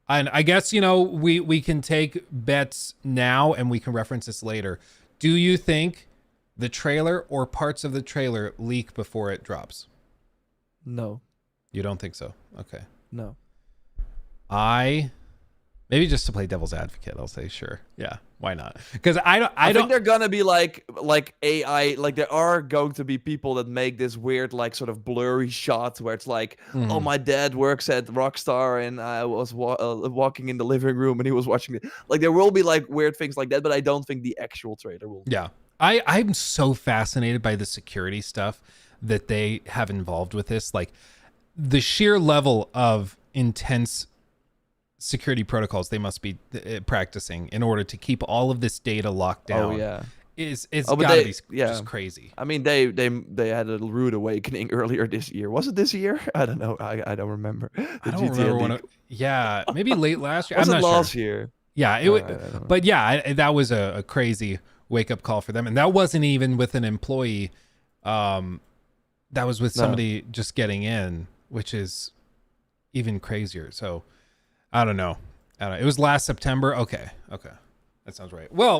And I guess, you know, we can take bets now and we can reference this later. Do you think the trailer or parts of the trailer leak before it drops? No. You don't think so? Okay. No. I Maybe just to play devil's advocate, I'll say sure. Yeah, why not? Because I think they're gonna be like AI. Like there are going to be people that make this weird like sort of blurry shot where it's like, oh, my dad works at Rockstar and I was walking in the living room and he was watching it. Like there will be like weird things like that, but I don't think the actual trailer will. Yeah, I'm so fascinated by the security stuff that they have involved with this. Like the sheer level of intense security protocols they must be practicing in order to keep all of this data locked down. Oh yeah, it's gotta be just crazy. I mean, they had a rude awakening earlier this year. Was it this year? I don't know. I don't remember. I don't remember when. Yeah, maybe late last year. Was I'm it not last sure. year? Yeah, but yeah, that was a crazy wake up call for them, and that wasn't even with an employee. That was with somebody just getting in, which is even crazier. So. I don't know. It was last September. Okay. That sounds right. Well,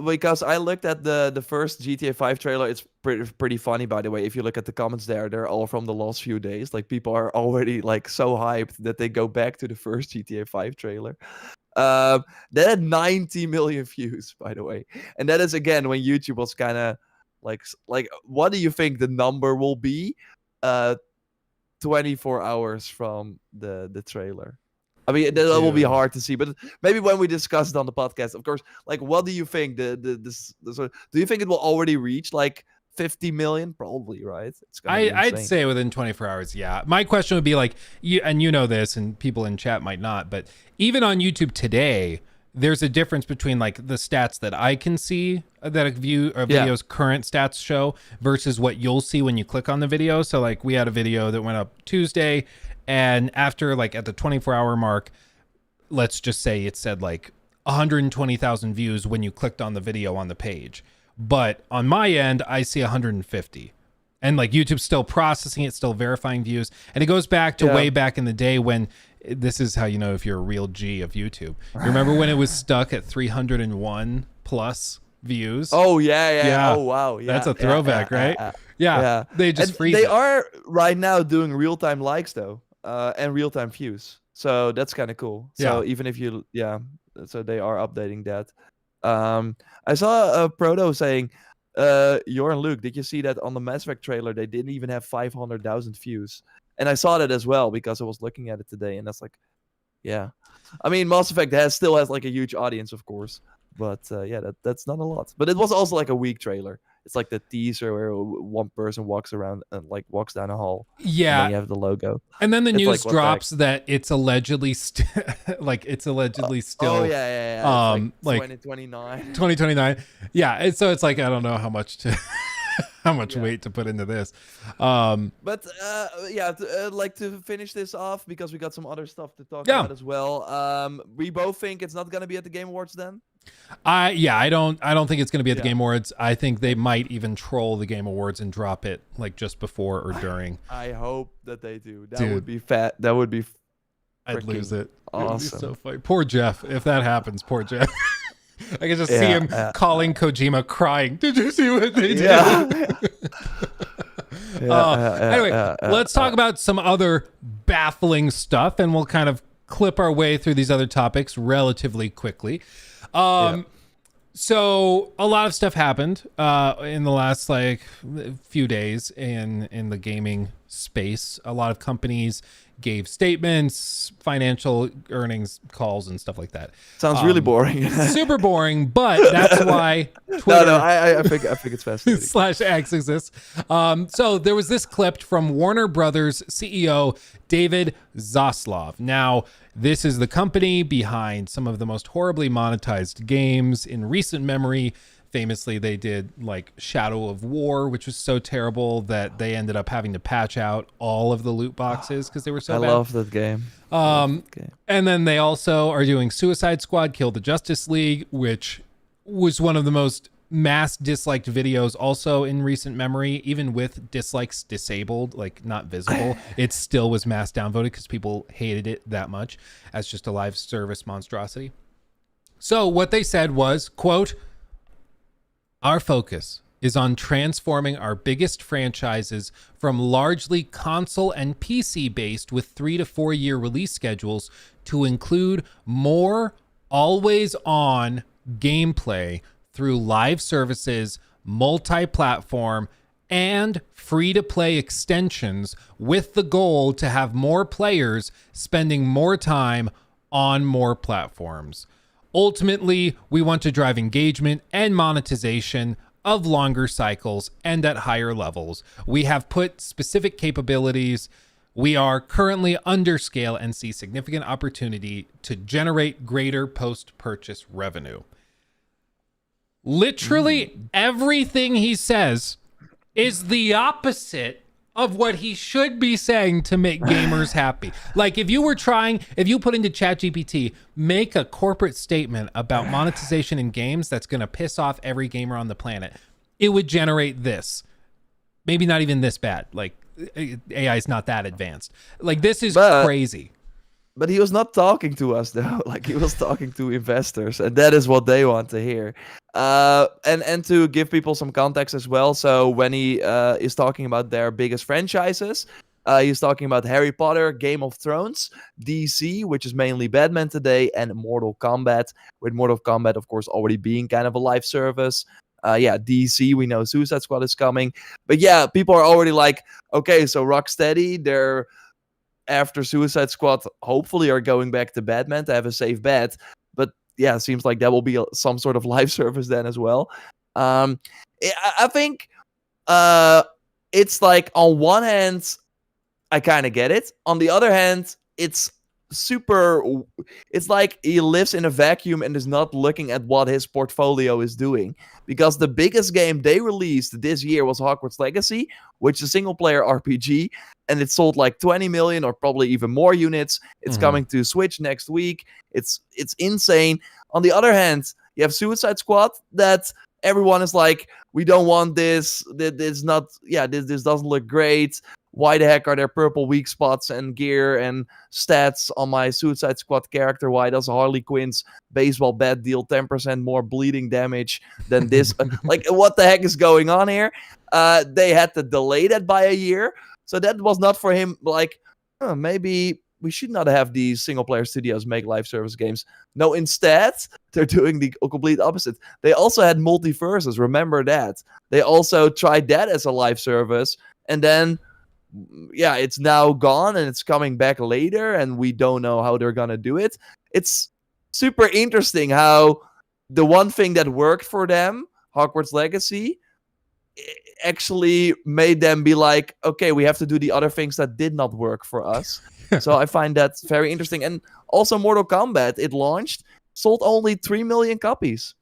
because I looked at the first GTA 5 trailer. It's pretty funny, by the way. If you look at the comments there, they're all from the last few days. Like people are already like so hyped that they go back to the first GTA 5 trailer. That had 90 million views, by the way. And that is again when YouTube was kind of like, what do you think the number will be? 24 hours from the trailer. I mean, that will be hard to see, but maybe when we discuss it on the podcast, of course. Like, what do you think? Do you think it will already reach like 50 million? Probably, right? It's I'd say within 24 hours. Yeah. My question would be like, you know this, and people in chat might not, but even on YouTube today, there's a difference between like the stats that I can see that a video's current stats show versus what you'll see when you click on the video. So like we had a video that went up Tuesday, and after like at the 24-hour mark, let's just say it said like 120,000 views when you clicked on the video on the page. But on my end, I see 150. And like YouTube's still processing it, still verifying views. And it goes back to way back in the day when this is how you know if you're a real G of YouTube. You remember when it was stuck at 301 plus views? Oh, yeah. Oh, wow. Yeah, that's a throwback, right? Yeah. They just freeze They it. are right now doing real-time likes, though, and real-time views. So that's kind of cool. So even if you, so they are updating that. I saw a proto saying, Jorn Luke, did you see that on the Mass Effect trailer? They didn't even have 500,000 views. And I saw that as well because I was looking at it today, and that's like, yeah. I mean, Mass Effect still has like a huge audience, of course, but that's not a lot. But it was also like a weak trailer. It's like the teaser where one person walks around and like walks down a hall. Yeah, and then you have the logo. And then the news drops that it's allegedly still. Oh yeah. Like 2029. 2029. Yeah, and so it's like I don't know how much weight to put into this. But like to finish this off because we got some other stuff to talk about as well. We both think it's not going to be at the Game Awards then. I don't think it's going to be at the Game Awards. I think they might even troll the Game Awards and drop it like just before or during. I hope that they do. That would be fat. That would be. I'd lose it. Awesome. It would be so funny. Poor Jeff. If that happens, poor Jeff. I can just see him calling Kojima, crying. Did you see what they did? Anyway, let's talk about some other baffling stuff, and we'll kind of clip our way through these other topics relatively quickly. So a lot of stuff happened in the last like few days in the gaming space. A lot of companies gave statements, financial earnings calls, and stuff like that. Sounds really boring. Super boring, but that's why Twitter. No, I think it's fascinating. /X exists. So there was this clip from Warner Brothers CEO David Zaslav. Now, this is the company behind some of the most horribly monetized games in recent memory. Famously, they did like Shadow of War, which was so terrible that they ended up having to patch out all of the loot boxes because they were so bad. I love that game. And then they also are doing Suicide Squad, Kill the Justice League, which was one of the most mass disliked videos also in recent memory, even with dislikes disabled, like not visible. It still was mass downvoted because people hated it that much as just a live service monstrosity. So what they said was, quote, "Our focus is on transforming our biggest franchises from largely console and PC based with 3 to 4 year release schedules to include more always-on gameplay through live services, multi-platform, and free-to-play extensions, with the goal to have more players spending more time on more platforms. Ultimately, we want to drive engagement and monetization of longer cycles and at higher levels. We have put specific capabilities. We are currently under scale and see significant opportunity to generate greater post-purchase revenue. Literally everything he says is the opposite of what he should be saying to make gamers happy. Like, if you put into ChatGPT, make a corporate statement about monetization in games that's going to piss off every gamer on the planet, it would generate this. Maybe not even this bad. Like, AI is not that advanced. Like, this is crazy. But he was not talking to us, though. Like, he was talking to investors, and that is what they want to hear. And to give people some context as well, so when he is talking about their biggest franchises, he's talking about Harry Potter, Game of Thrones, DC, which is mainly Batman today, and Mortal Kombat, with Mortal Kombat, of course, already being kind of a live service. DC, we know Suicide Squad is coming. But yeah, people are already like, okay, so Rocksteady, they're after Suicide Squad, hopefully are going back to Batman to have a safe bet. But yeah, it seems like that will be some sort of live service then as well. I think it's like, on one hand, I kind of get it. On the other hand, it's like he lives in a vacuum and is not looking at what his portfolio is doing, because the biggest game they released this year was Hogwarts Legacy, which is a single player RPG, and it sold like 20 million or probably even more units. It's coming to Switch next week. It's insane. On the other hand, you have Suicide Squad that everyone is like, we don't want this. This doesn't look great. Why the heck are there purple weak spots and gear and stats on my Suicide Squad character? Why does Harley Quinn's baseball bat deal 10% more bleeding damage than this? Like, what the heck is going on here? They had to delay that by a year. So that was not for him, like, maybe we should not have these single-player studios make live service games. No, instead, they're doing the complete opposite. They also had multiverses, remember that. They also tried that as a live service, and then yeah, it's now gone and it's coming back later, and we don't know how they're gonna do it. It's super interesting how the one thing that worked for them, Hogwarts Legacy, actually made them be like, okay, we have to do the other things that did not work for us. So I find that very interesting. And also Mortal Kombat, it launched, sold only 3 million copies.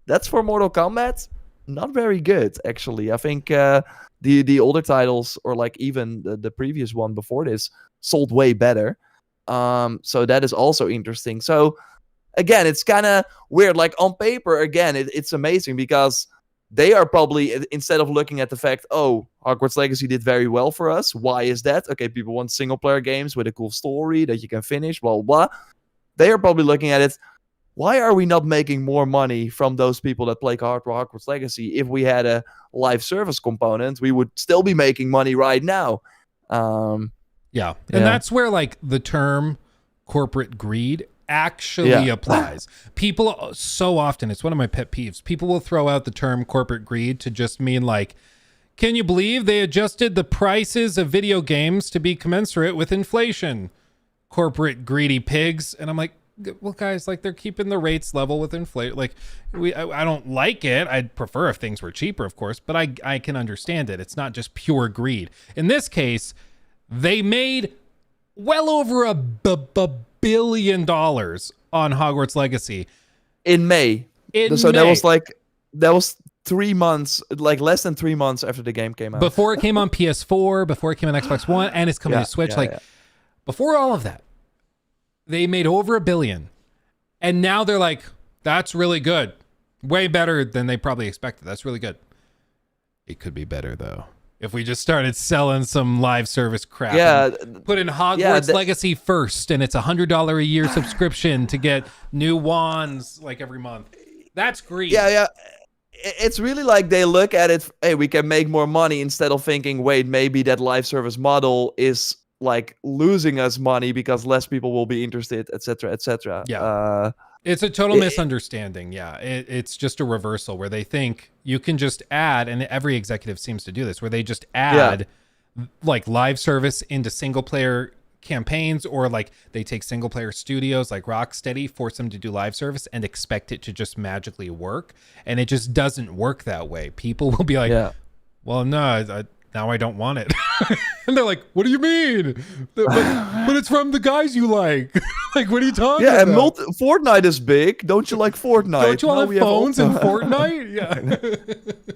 That's for Mortal Kombat not very good, actually. I think the older titles, or like even the previous one before this, sold way better. So that is also interesting. So again, it's kind of weird. Like, on paper, again, it's amazing, because they are probably, instead of looking at the fact, oh, Hogwarts Legacy did very well for us. Why is that? Okay, people want single player games with a cool story that you can finish, blah, blah, blah. They are probably looking at it, why are we not making more money from those people that play Hogwarts Legacy? If we had a live service component, we would still be making money right now. Yeah. And that's where, like, the term corporate greed actually applies. People so often, it's one of my pet peeves, people will throw out the term corporate greed to just mean like, can you believe they adjusted the prices of video games to be commensurate with inflation? Corporate greedy pigs. And I'm like, well, guys, like, they're keeping the rates level with inflation. Like, I don't like it. I'd prefer if things were cheaper, of course, but I can understand it. It's not just pure greed. In this case, they made well over a $1 billion on Hogwarts Legacy in May. So that was 3 months, like less than 3 months after the game came out. Before it came on PS4, before it came on Xbox One, and it's coming to Switch. Before all of that, they made over $1 billion, and now they're like, that's really good, way better than they probably expected. That's really good. It could be better though if we just started selling some live service crap. Put in Hogwarts Legacy first, and it's $100 a year subscription to get new wands like every month. That's great. It's really like they look at it, hey, we can make more money, instead of thinking, wait, maybe that live service model is like losing us money because less people will be interested, etc., etc. Yeah. It's a total misunderstanding. Yeah. It's just a reversal where they think you can just add, and every executive seems to do this, where they just add like live service into single player campaigns, or like they take single player studios like Rocksteady, force them to do live service and expect it to just magically work. And it just doesn't work that way. People will be like, well, no, now I don't want it. And they're like, what do you mean? But it's from the guys you like. Like, what are you talking about? And Fortnite is big. Don't you like Fortnite? Don't you all have phones in Fortnite? Yeah.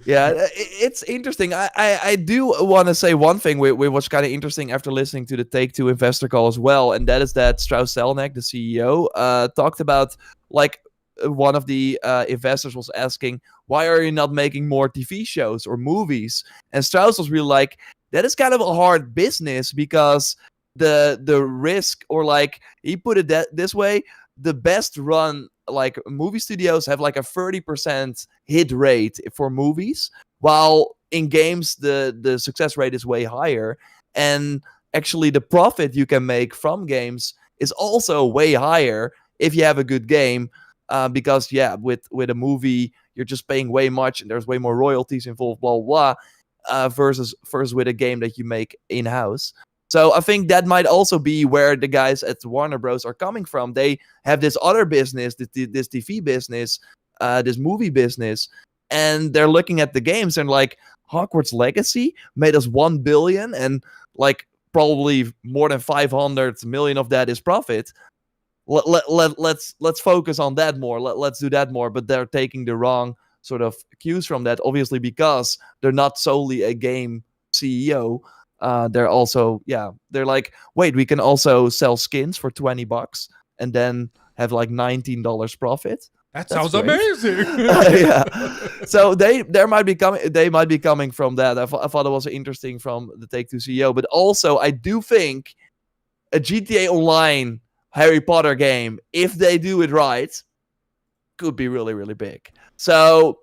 Yeah, it's interesting. I do want to say one thing which was kind of interesting after listening to the Take-Two investor call as well, and that is that Strauss-Zelnick, the CEO, talked about, like, one of the investors was asking, why are you not making more TV shows or movies? And Strauss was really like, that is kind of a hard business because the risk, or like he put it this way, the best run like movie studios have like a 30% hit rate for movies, while in games the success rate is way higher, and actually the profit you can make from games is also way higher if you have a good game, because with a movie you're just paying way much and there's way more royalties involved, blah blah, versus with a game that you make in-house. So I think that might also be where the guys at Warner Bros. Are coming from. They have this other business, this TV business, this movie business, and they're looking at the games and like, Hogwarts Legacy made us $1 billion, and like probably more than 500 million of that is profit. Let's focus on that more. Let's do that more. But they're taking the wrong sort of cues from that, obviously, because they're not solely a game CEO. They're also, they're like, wait, we can also sell skins for $20 and then have like $19 profit. That sounds amazing. So they might be coming from that. I thought it was interesting from the Take-Two CEO, but also I do think a GTA Online Harry Potter game, if they do it right, could be really, really big. So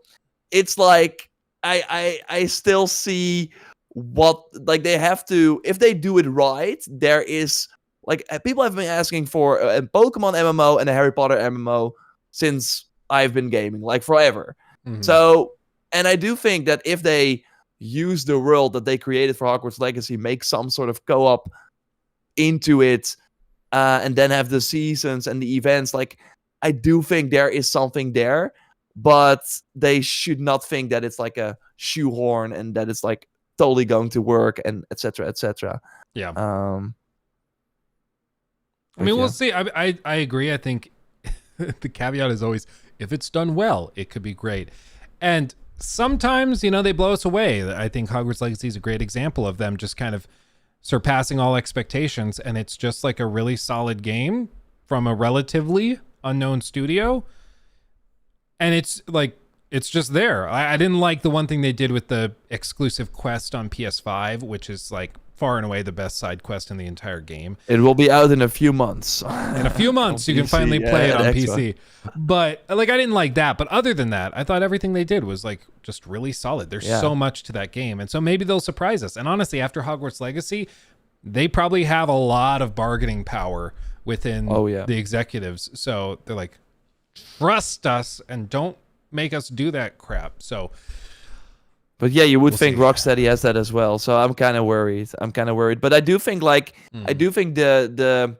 it's like I still see what, like, they have to, if they do it right, there is like, people have been asking for a Pokemon MMO and a Harry Potter MMO since I've been gaming, like forever. Mm-hmm. So, and I do think that if they use the world that they created for Hogwarts Legacy, make some sort of co-op into it, and then have the seasons and the events, like, I do think there is something there, but they should not think that it's like a shoehorn and that it's like totally going to work, and etc. etc. Yeah. I mean, we'll see. I agree. I think the caveat is always, if it's done well, it could be great. And sometimes, they blow us away. I think Hogwarts Legacy is a great example of them just kind of surpassing all expectations, and it's just like a really solid game from a relatively unknown studio. And it's like, it's just there. I didn't like the one thing they did with the exclusive quest on PS5, which is like far and away the best side quest in the entire game. It will be out in a few months. In a few months, you can finally play it on PC. But like, I didn't like that. But other than that, I thought everything they did was like just really solid. There's so much to that game. And so maybe they'll surprise us. And honestly, after Hogwarts Legacy, they probably have a lot of bargaining power within the executives. So they're like, trust us and don't make us do that crap. So, but yeah, you would think Rocksteady has that as well. So I'm kind of worried. But I do think the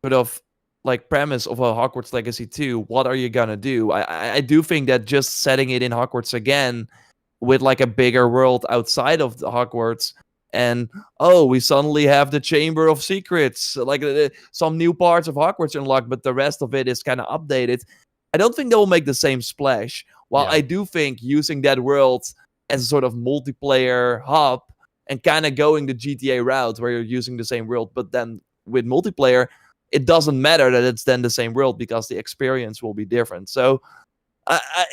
sort of like premise of a Hogwarts Legacy 2, what are you gonna do? I do think that just setting it in Hogwarts again with like a bigger world outside of the Hogwarts, and we suddenly have the Chamber of Secrets, like some new parts of Hogwarts unlocked, but the rest of it is kind of updated. I don't think they will make the same splash. While I do think using that world as a sort of multiplayer hub and kind of going the GTA route where you're using the same world, but then with multiplayer, it doesn't matter that it's then the same world because the experience will be different. So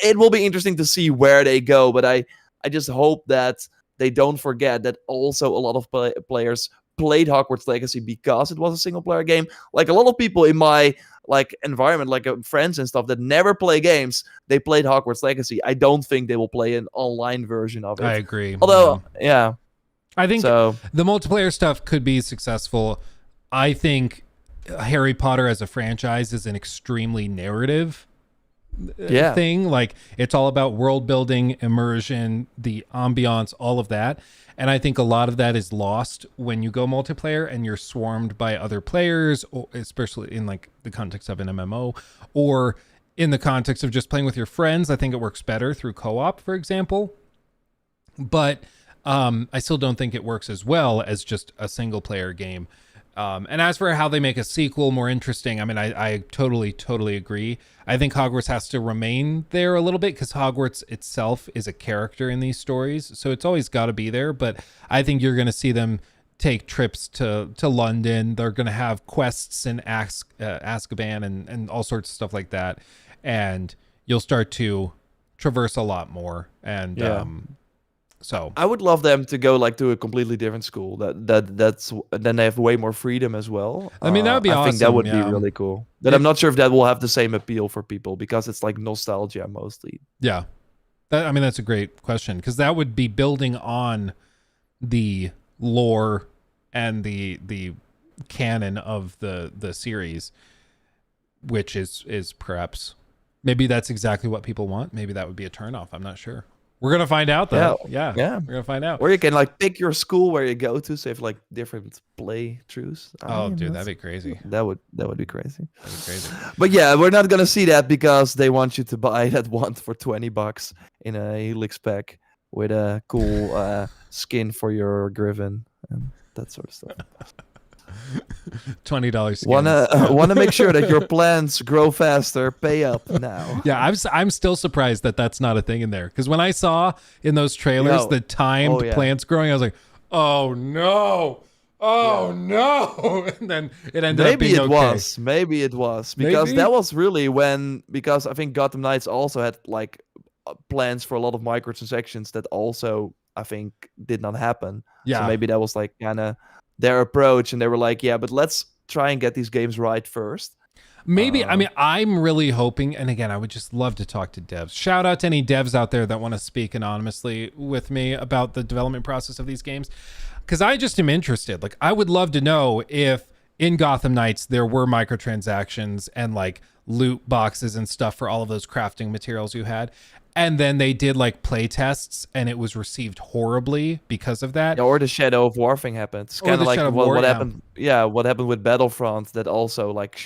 it will be interesting to see where they go, but I just hope that they don't forget that also a lot of players played Hogwarts Legacy because it was a single player game. Like a lot of people in my like environment, like friends and stuff that never play games, they played Hogwarts Legacy. I don't think they will play an online version of it. I agree. Although, I think So the multiplayer stuff could be successful. I think Harry Potter as a franchise is an extremely narrative yeah, thing. Like, it's all about world building, immersion, the ambiance, all of that. And I think a lot of that is lost when you go multiplayer and you're swarmed by other players, or especially in like the context of an MMO, or in the context of just playing with your friends. I think it works better through co-op, for example. But I still don't think it works as well as just a single player game. And as for how they make a sequel more interesting, I mean, I totally agree. I think Hogwarts has to remain there a little bit because Hogwarts itself is a character in these stories. So it's always got to be there. But I think you're going to see them take trips to London. They're going to have quests in Azkaban and all sorts of stuff like that. And you'll start to traverse a lot more. And yeah. so I would love them to go like to a completely different school. That's then they have way more freedom as well. I mean, that would be I awesome. think that would be yeah. really cool. But I'm not sure if that will have the same appeal for people because it's like nostalgia mostly. Yeah. I mean, that's a great question because that would be building on the lore and the canon of the series, which is perhaps, maybe that's exactly what people want. Maybe that would be a turnoff. I'm not sure. We're gonna find out though. Yeah. We're gonna find out. Or you can like pick your school where you go to, so you have like different playthroughs. Oh, dude, that'd be crazy. That would be crazy. That'd be crazy. But yeah, we're not gonna see that because they want you to buy that one for $20 in a Helix pack with a cool skin for your Griffin and that sort of stuff. $20. Wanna make sure that your plants grow faster. Pay up now. Yeah, I'm still surprised that that's not a thing in there because when I saw in those trailers the timed plants growing, I was like, oh no. No. And then it ended up being okay. Maybe it was because that was really because I think Gotham Knights also had like plans for a lot of microtransactions that also I think did not happen. Yeah. So maybe that was like kind of their approach, and they were like, yeah, but let's try and get these games right first. Maybe. I mean, I'm really hoping, and again, I would just love to talk to devs. Shout out to any devs out there that want to speak anonymously with me about the development process of these games, because I just am interested. Like, I would love to know if in Gotham Knights there were microtransactions and like loot boxes and stuff for all of those crafting materials you had. And then they did like play tests and it was received horribly because of that. Yeah, or the Shadow of War thing happened. It's kind of like what happened. Yeah, what happened with Battlefront that also like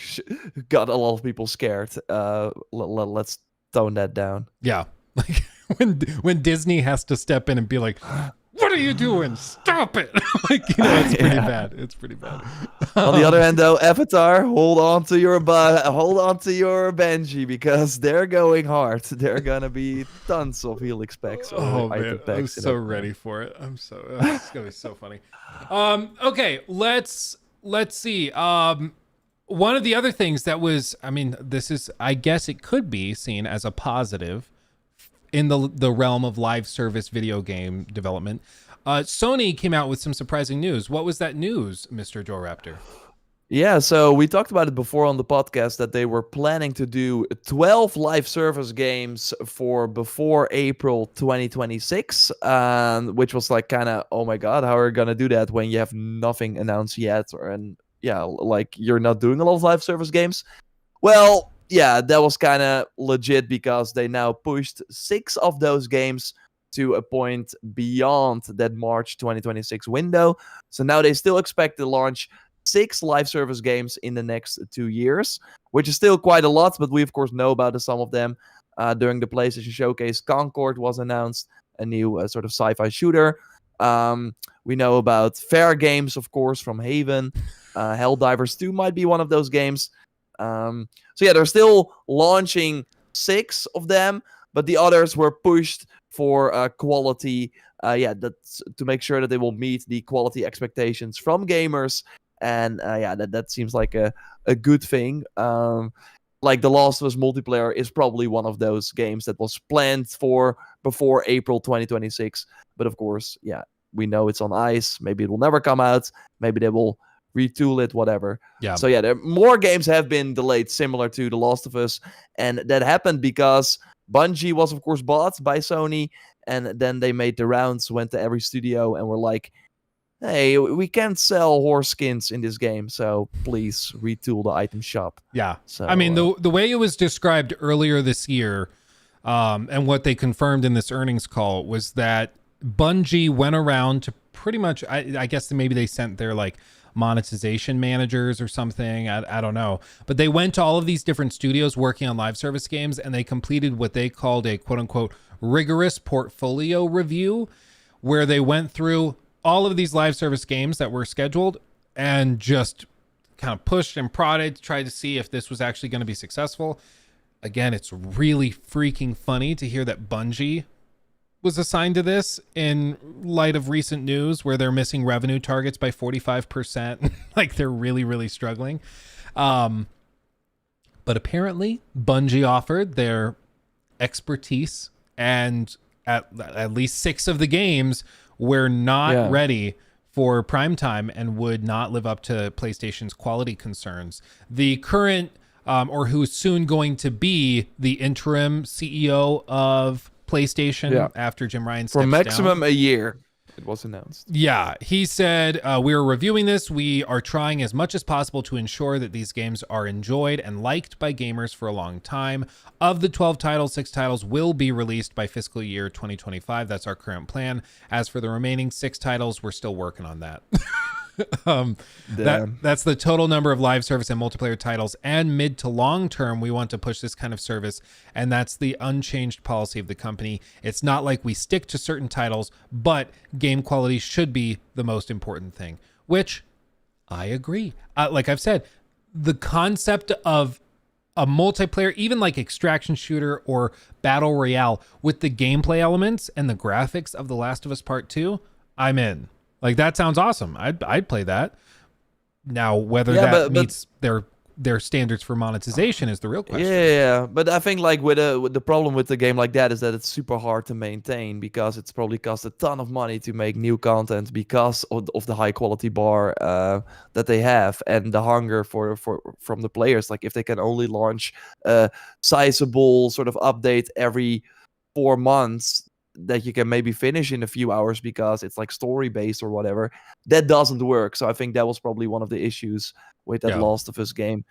got a lot of people scared. Let's tone that down. Yeah, like when Disney has to step in and be like, "What are you doing? Stop it!" Like, you know, it's pretty bad. It's pretty bad. On the other hand, though, Avatar, hold on to your Benji because they're going hard. There are gonna be tons of Helix packs. Oh man, I'm so ready for it. It's gonna be so funny. Okay, let's see. One of the other things that was, I mean, I guess it could be seen as a positive in the realm of live service video game development. Sony came out with some surprising news. What was that news, Mr. Joe Raptor? Yeah, so we talked about it before on the podcast that they were planning to do 12 live service games for before April 2026, which was like kind of, oh my god, how are you going to do that when you have nothing announced yet? Like you're not doing a lot of live service games? Well, yeah, that was kind of legit because they now pushed 6 of those games to a point beyond that March 2026 window. So now they still expect to launch 6 live service games in the next 2 years, which is still quite a lot, but we of course know about some of them. During the PlayStation Showcase, Concord was announced, a new sort of sci-fi shooter. We know about Fair Games, of course, from Haven. Helldivers 2 might be one of those games. So yeah, they're still launching 6 of them, but the others were pushed for quality. That's to make sure that they will meet the quality expectations from gamers. And that seems like a good thing. Like The Last of Us multiplayer is probably one of those games that was planned for before April 2026. But of course, yeah, we know it's on ice. Maybe it will never come out. Maybe they will retool it, whatever. Yeah. So yeah, more games have been delayed similar to The Last of Us. And that happened because Bungie was, of course, bought by Sony. And then they made the rounds, went to every studio and were like, hey, we can't sell horse skins in this game, so please retool the item shop. Yeah. So I mean, the way it was described earlier this year, and what they confirmed in this earnings call was that Bungie went around to pretty much, I guess maybe they sent their like monetization managers or something. I don't know. But they went to all of these different studios working on live service games, and they completed what they called a quote unquote rigorous portfolio review, where they went through all of these live service games that were scheduled and just kind of pushed and prodded to try to see if this was actually going to be successful. Again, it's really freaking funny to hear that Bungie was assigned to this in light of recent news where they're missing revenue targets by 45%. Like they're really, really struggling. But apparently Bungie offered their expertise, and at least 6 of the games were not ready for prime time and would not live up to PlayStation's quality concerns. The current, or who's soon going to be the interim CEO of PlayStation after Jim Ryan steps for maximum down. a year, it was announced. Yeah, he said, we're reviewing this. We are trying as much as possible to ensure that these games are enjoyed and liked by gamers for a long time. Of the 12 titles, 6 titles will be released by fiscal year 2025. That's our current plan. As for the remaining 6 titles, we're still working on that. That's the total number of live service and multiplayer titles, and mid to long term we want to push this kind of service, and that's the unchanged policy of the company. It's not like we stick to certain titles, but game quality should be the most important thing, which I agree. Like I've said, the concept of a multiplayer, even like extraction shooter or battle royale, with the gameplay elements and the graphics of The Last of Us Part 2, I'm in. Like, that sounds awesome. I'd play that. Now, whether that meets their standards for monetization is the real question. Yeah, but I think like with the problem with the game like that is that it's super hard to maintain, because it's probably cost a ton of money to make new content because of the high quality bar that they have, and the hunger from the players. Like if they can only launch a sizable sort of update every 4 months that you can maybe finish in a few hours because it's like story based or whatever, that doesn't work. So I think that was probably one of the issues with that Last of Us game.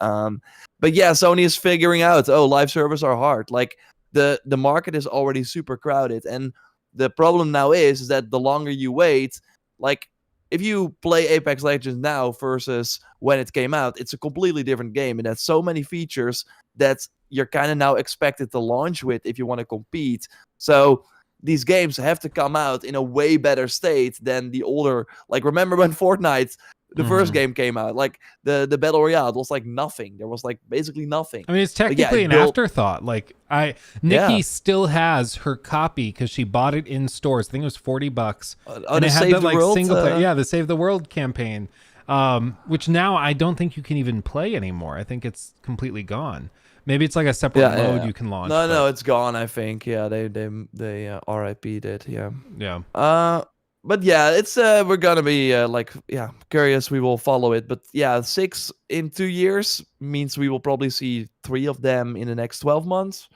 But yeah, Sony is figuring out, live servers are hard. Like the market is already super crowded, and the problem now is that the longer you wait, like if you play Apex Legends now versus when it came out, it's a completely different game, and has so many features that you're kind of now expected to launch with if you want to compete. So these games have to come out in a way better state than the older. Like, remember when Fortnite, the first game came out, like the Battle Royale, it was like nothing. There was like basically nothing. I mean, it's technically an afterthought. Like Nikki still has her copy because she bought it in stores. I think it was $40. And it had the like single player, the Save the World campaign, which now I don't think you can even play anymore. I think it's completely gone. Maybe it's like a separate mode you can launch. No, it's gone. I think. Yeah, they RIP'd it. Yeah. Yeah. But yeah, it's we're gonna be curious. We will follow it. But yeah, 6 in 2 years means we will probably see 3 of them in the next 12 months.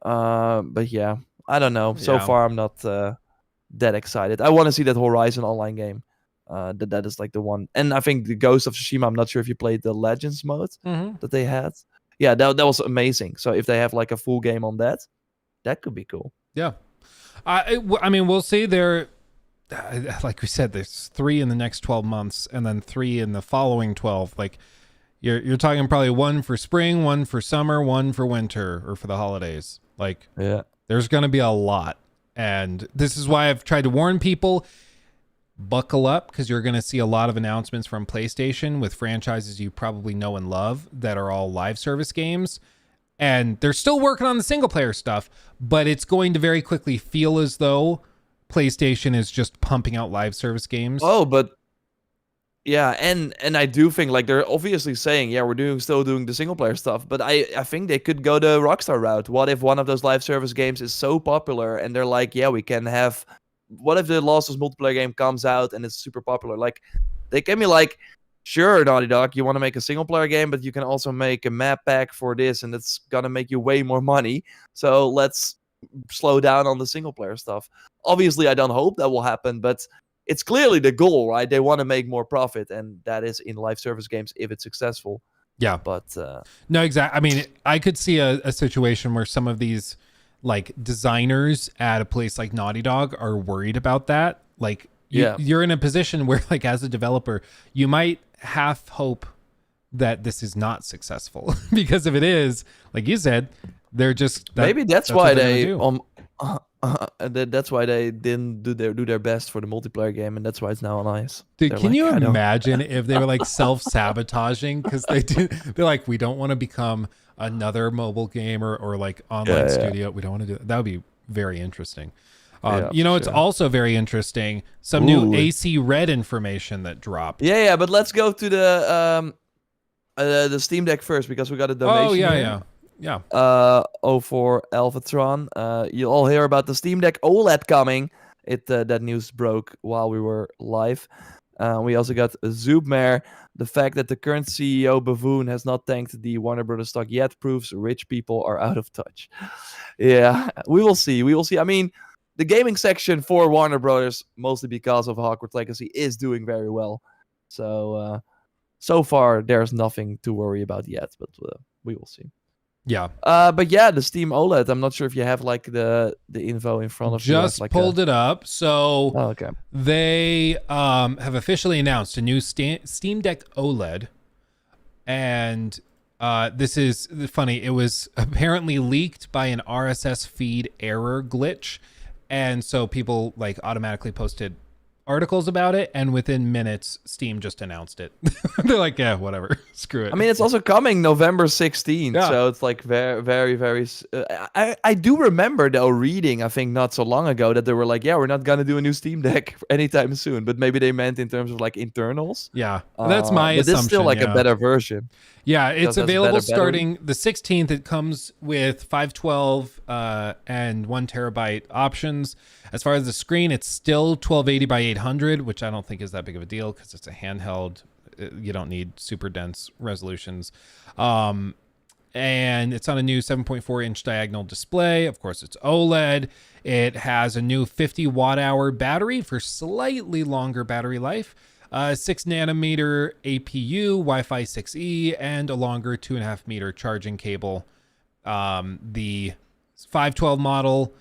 But yeah, I don't know. So far, I'm not that excited. I want to see that Horizon online game. That is like the one. And I think the Ghost of Tsushima. I'm not sure if you played the Legends mode that they had. Yeah, that was amazing. So if they have like a full game on that could be cool. Yeah. I mean, we'll see. There, like we said, there's 3 in the next 12 months and then 3 in the following 12. Like you're talking probably 1 for spring, 1 for summer, 1 for winter or for the holidays. Like there's going to be a lot. And this is why I've tried to warn people, buckle up, because you're going to see a lot of announcements from PlayStation with franchises you probably know and love that are all live service games, and they're still working on the single player stuff, but it's going to very quickly feel as though PlayStation is just pumping out live service games. But yeah, and I do think like they're obviously saying, we're still doing the single player stuff, but I think they could go the Rockstar route. What if one of those live service games is so popular and they're like, we can have. What if the Last of Us multiplayer game comes out and it's super popular? Like, they can be like, sure, Naughty Dog, you want to make a single player game, but you can also make a map pack for this, and it's gonna make you way more money. So let's slow down on the single player stuff. Obviously, I don't hope that will happen, but it's clearly the goal, right? They want to make more profit, and that is in live service games if it's successful. Yeah. But no, exactly. I mean, I could see a situation where some of these like designers at a place like Naughty Dog are worried about that. Like you're in a position where like as a developer, you might half hope that this is not successful because if it is, like you said, they're just maybe that's why they that's why they didn't do their best for the multiplayer game, and that's why it's now on ice. Dude, can you imagine if they were like self-sabotaging because they're like, we don't want to become another mobile game or like online studio. We don't want to do that. That would be very interesting. It's also very interesting. Some new AC Red information that dropped. Yeah, but let's go to the Steam Deck first because we got a donation. Oh here. Yeah. For Alphatron. You all hear about the Steam Deck OLED coming. That news broke while we were live. We also got Zoobmare. The fact that the current CEO Bavoon has not thanked the Warner Brothers stock yet proves rich people are out of touch. Yeah, we will see. I mean, the gaming section for Warner Brothers, mostly because of Hogwarts Legacy, is doing very well. So far there's nothing to worry about yet, but we will see. Yeah. But yeah, the Steam OLED. I'm not sure if you have like the info in front of you. Just like pulled it up. So okay. They have officially announced a new Steam Deck OLED, and this is funny. It was apparently leaked by an RSS feed error glitch, and so people like automatically posted articles about it, and within minutes Steam just announced it. They're like, yeah, whatever, screw it. I mean, it's also coming November 16th, so it's like very, very, very I do remember though reading, I think not so long ago, that they were like, yeah, we're not gonna do a new Steam Deck anytime soon, but maybe they meant in terms of like internals. That's my assumption. But it's still like a better version. Yeah, it's available starting the 16th. It comes with 512 and 1 terabyte options. As far as the screen, it's still 1280 by 800, which I don't think is that big of a deal because it's a handheld. You don't need super dense resolutions. And it's on a new 7.4-inch diagonal display. Of course, it's OLED. It has a new 50 watt-hour battery for slightly longer battery life. 6-nanometer APU, Wi-Fi 6E, and a longer 2.5 meter charging cable. The 512 model,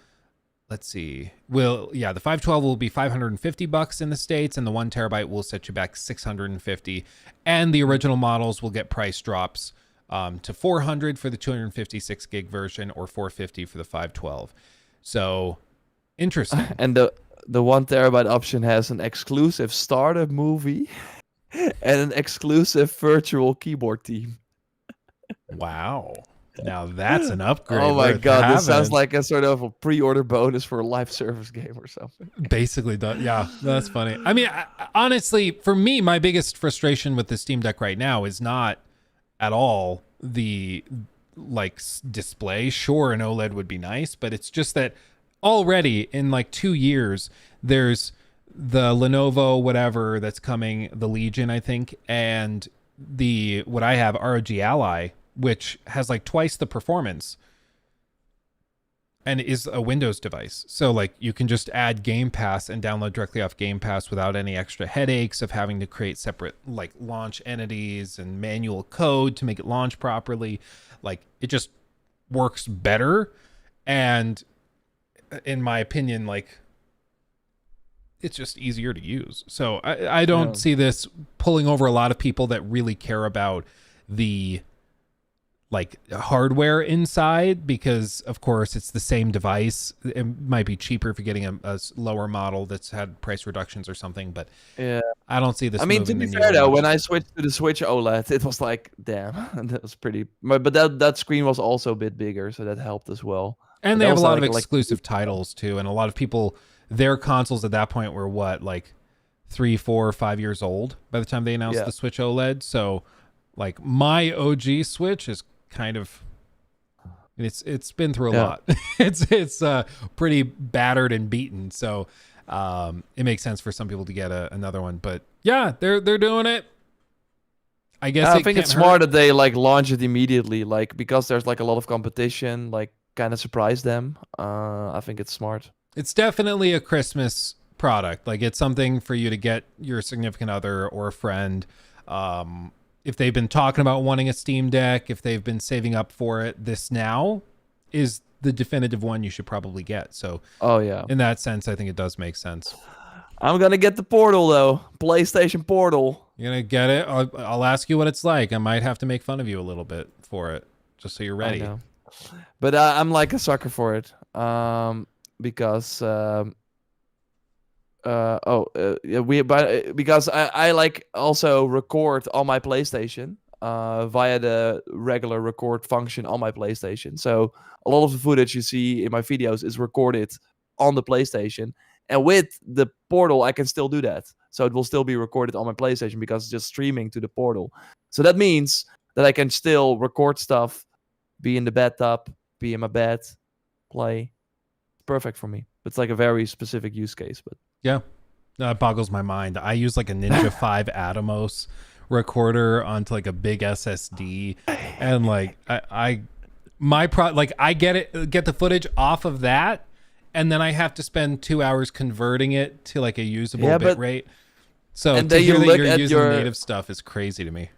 let's see, the 512 will be $550 in the States, and the 1 terabyte will set you back $650. And the original models will get price drops to $400 for the 256 gig version or $450 for the 512. So interesting. And the 1 terabyte option has an exclusive startup movie and an exclusive virtual keyboard team. Wow. Now that's an upgrade. Oh my god, this sounds like a sort of a pre-order bonus for a live service game or something. Basically, yeah, that's funny. I mean, honestly, for me, my biggest frustration with the Steam Deck right now is not at all the like display. Sure, an OLED would be nice, but it's just that already in like 2 years, there's the Lenovo whatever that's coming, the Legion, I think, and what I have, ROG Ally, which has like twice the performance and is a Windows device. So like you can just add Game Pass and download directly off Game Pass without any extra headaches of having to create separate like launch entities and manual code to make it launch properly. Like it just works better. And in my opinion, like it's just easier to use. So I don't see this pulling over a lot of people that really care about the like hardware inside, because of course it's the same device. It might be cheaper if you're getting a lower model that's had price reductions or something, but yeah, I don't see this. I mean, to be fair though, when I switched to the Switch OLED, it was like, damn, that was pretty. But that screen was also a bit bigger, so that helped as well. And they have a lot of exclusive titles too, and a lot of people, their consoles at that point were what, like 3, 4, 5 years old by the time they announced the Switch OLED. So like my OG Switch is kind of, it's been through a lot. It's pretty battered and beaten, so it makes sense for some people to get another one. But yeah, they're doing it. I guess I think it's smart that they like launch it immediately, like because there's like a lot of competition, like kind of surprise them. I think it's smart. It's definitely a Christmas product. Like it's something for you to get your significant other or a friend. If they've been talking about wanting a Steam Deck, if they've been saving up for it, this now is the definitive one you should probably get. So in that sense, I think it does make sense. I'm gonna get the Portal though, PlayStation Portal. You're gonna get it. I'll ask you what it's like. I might have to make fun of you a little bit for it, just so you're ready. I know. But I'm like a sucker for it, because because I like also record on my PlayStation via the regular record function on my PlayStation. So a lot of the footage you see in my videos is recorded on the PlayStation, and with the Portal I can still do that. So it will still be recorded on my PlayStation because it's just streaming to the Portal. So that means that I can still record stuff, be in the bathtub, be in my bed, play. Perfect for me. It's like a very specific use case, but yeah, that boggles my mind. I use like a Ninja 5 Atomos recorder onto like a big SSD, and like I get the footage off of that, and then I have to spend 2 hours converting it to like a usable bit rate. So to hear that you're using native stuff is crazy to me.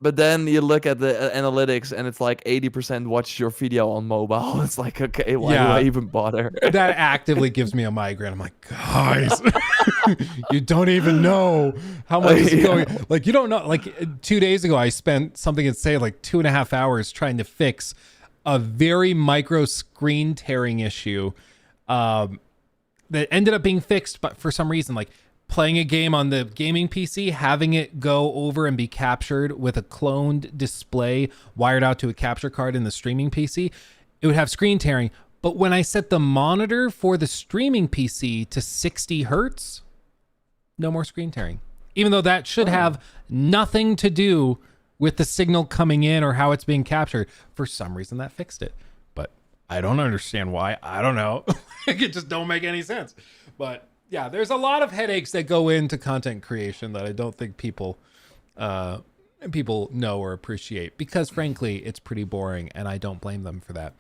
But then you look at the analytics and it's like 80% watch your video on mobile. It's like, okay, why do I even bother? That actively gives me a migraine. I'm like, guys, you don't even know how much is going. Like, you don't know. Like 2 days ago, I spent something at say like 2.5 hours trying to fix a very micro screen tearing issue that ended up being fixed, but for some reason, like playing a game on the gaming PC, having it go over and be captured with a cloned display wired out to a capture card in the streaming PC, it would have screen tearing. But when I set the monitor for the streaming PC to 60 hertz, no more screen tearing. Even though that should have nothing to do with the signal coming in or how it's being captured. For some reason that fixed it. But I don't understand why. I don't know. It just don't make any sense. But yeah, there's a lot of headaches that go into content creation that I don't think people know or appreciate, because frankly, it's pretty boring, and I don't blame them for that.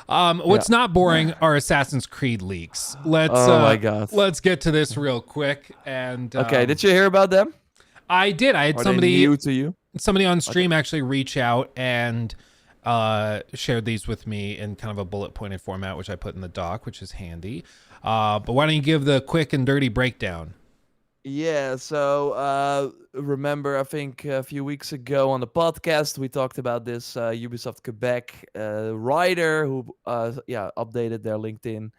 What's not boring are Assassin's Creed leaks. Let's get to this real quick. And okay, did you hear about them? I did. I had somebody new to you? Somebody on stream actually reach out and shared these with me in kind of a bullet pointed format, which I put in the doc, which is handy. But why don't you give the quick and dirty breakdown? Yeah, so remember, I think a few weeks ago on the podcast, we talked about this Ubisoft Quebec writer who updated their LinkedIn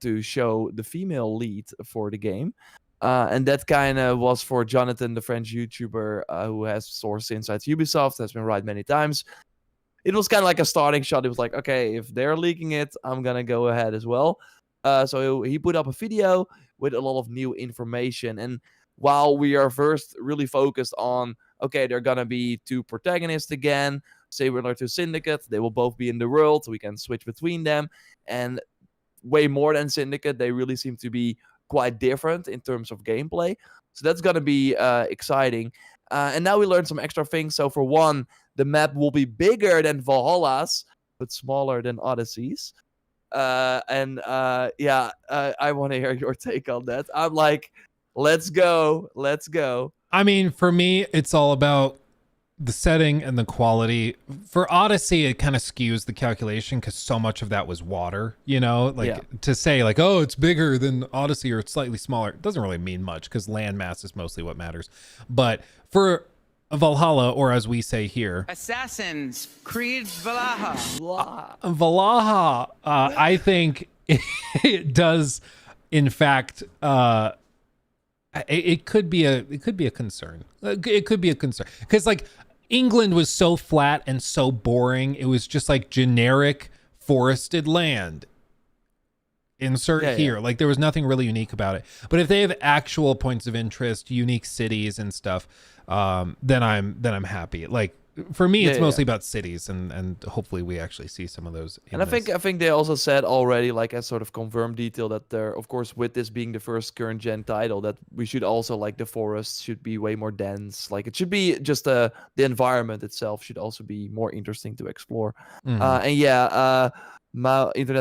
to show the female lead for the game. And that kind of was for Jonathan, the French YouTuber who has sourced inside Ubisoft, has been right many times. It was kind of like a starting shot. It was like, okay, if they're leaking it, I'm going to go ahead as well. So he put up a video with a lot of new information. And while we are first really focused on, okay, they're going to be two protagonists again, similar to Syndicate. They will both be in the world, so we can switch between them. And way more than Syndicate, they really seem to be quite different in terms of gameplay. So that's going to be exciting. And now we learned some extra things. So for one, the map will be bigger than Valhalla's, but smaller than Odyssey's. I want to hear your take on that. I'm like, let's go. I mean, for me, it's all about the setting and the quality. For Odyssey, it kind of skews the calculation because so much of that was water, to say like, oh, it's bigger than Odyssey or it's slightly smaller, it doesn't really mean much because land mass is mostly what matters. But for Valhalla, or as we say here, Assassin's Creed Valhalla. I think it does, in fact, it could be a concern. It could be a concern because like England was so flat and so boring. It was just like generic forested land. Insert here. Yeah. Like there was nothing really unique about it. But if they have actual points of interest, unique cities and stuff, then I'm happy. Like for me, it's mostly about cities, and hopefully we actually see some of those. And I think they also said already, like as sort of confirmed detail, that they're, of course, with this being the first current gen title, that we should also like the forests should be way more dense. Like it should be just the environment itself should also be more interesting to explore. Internet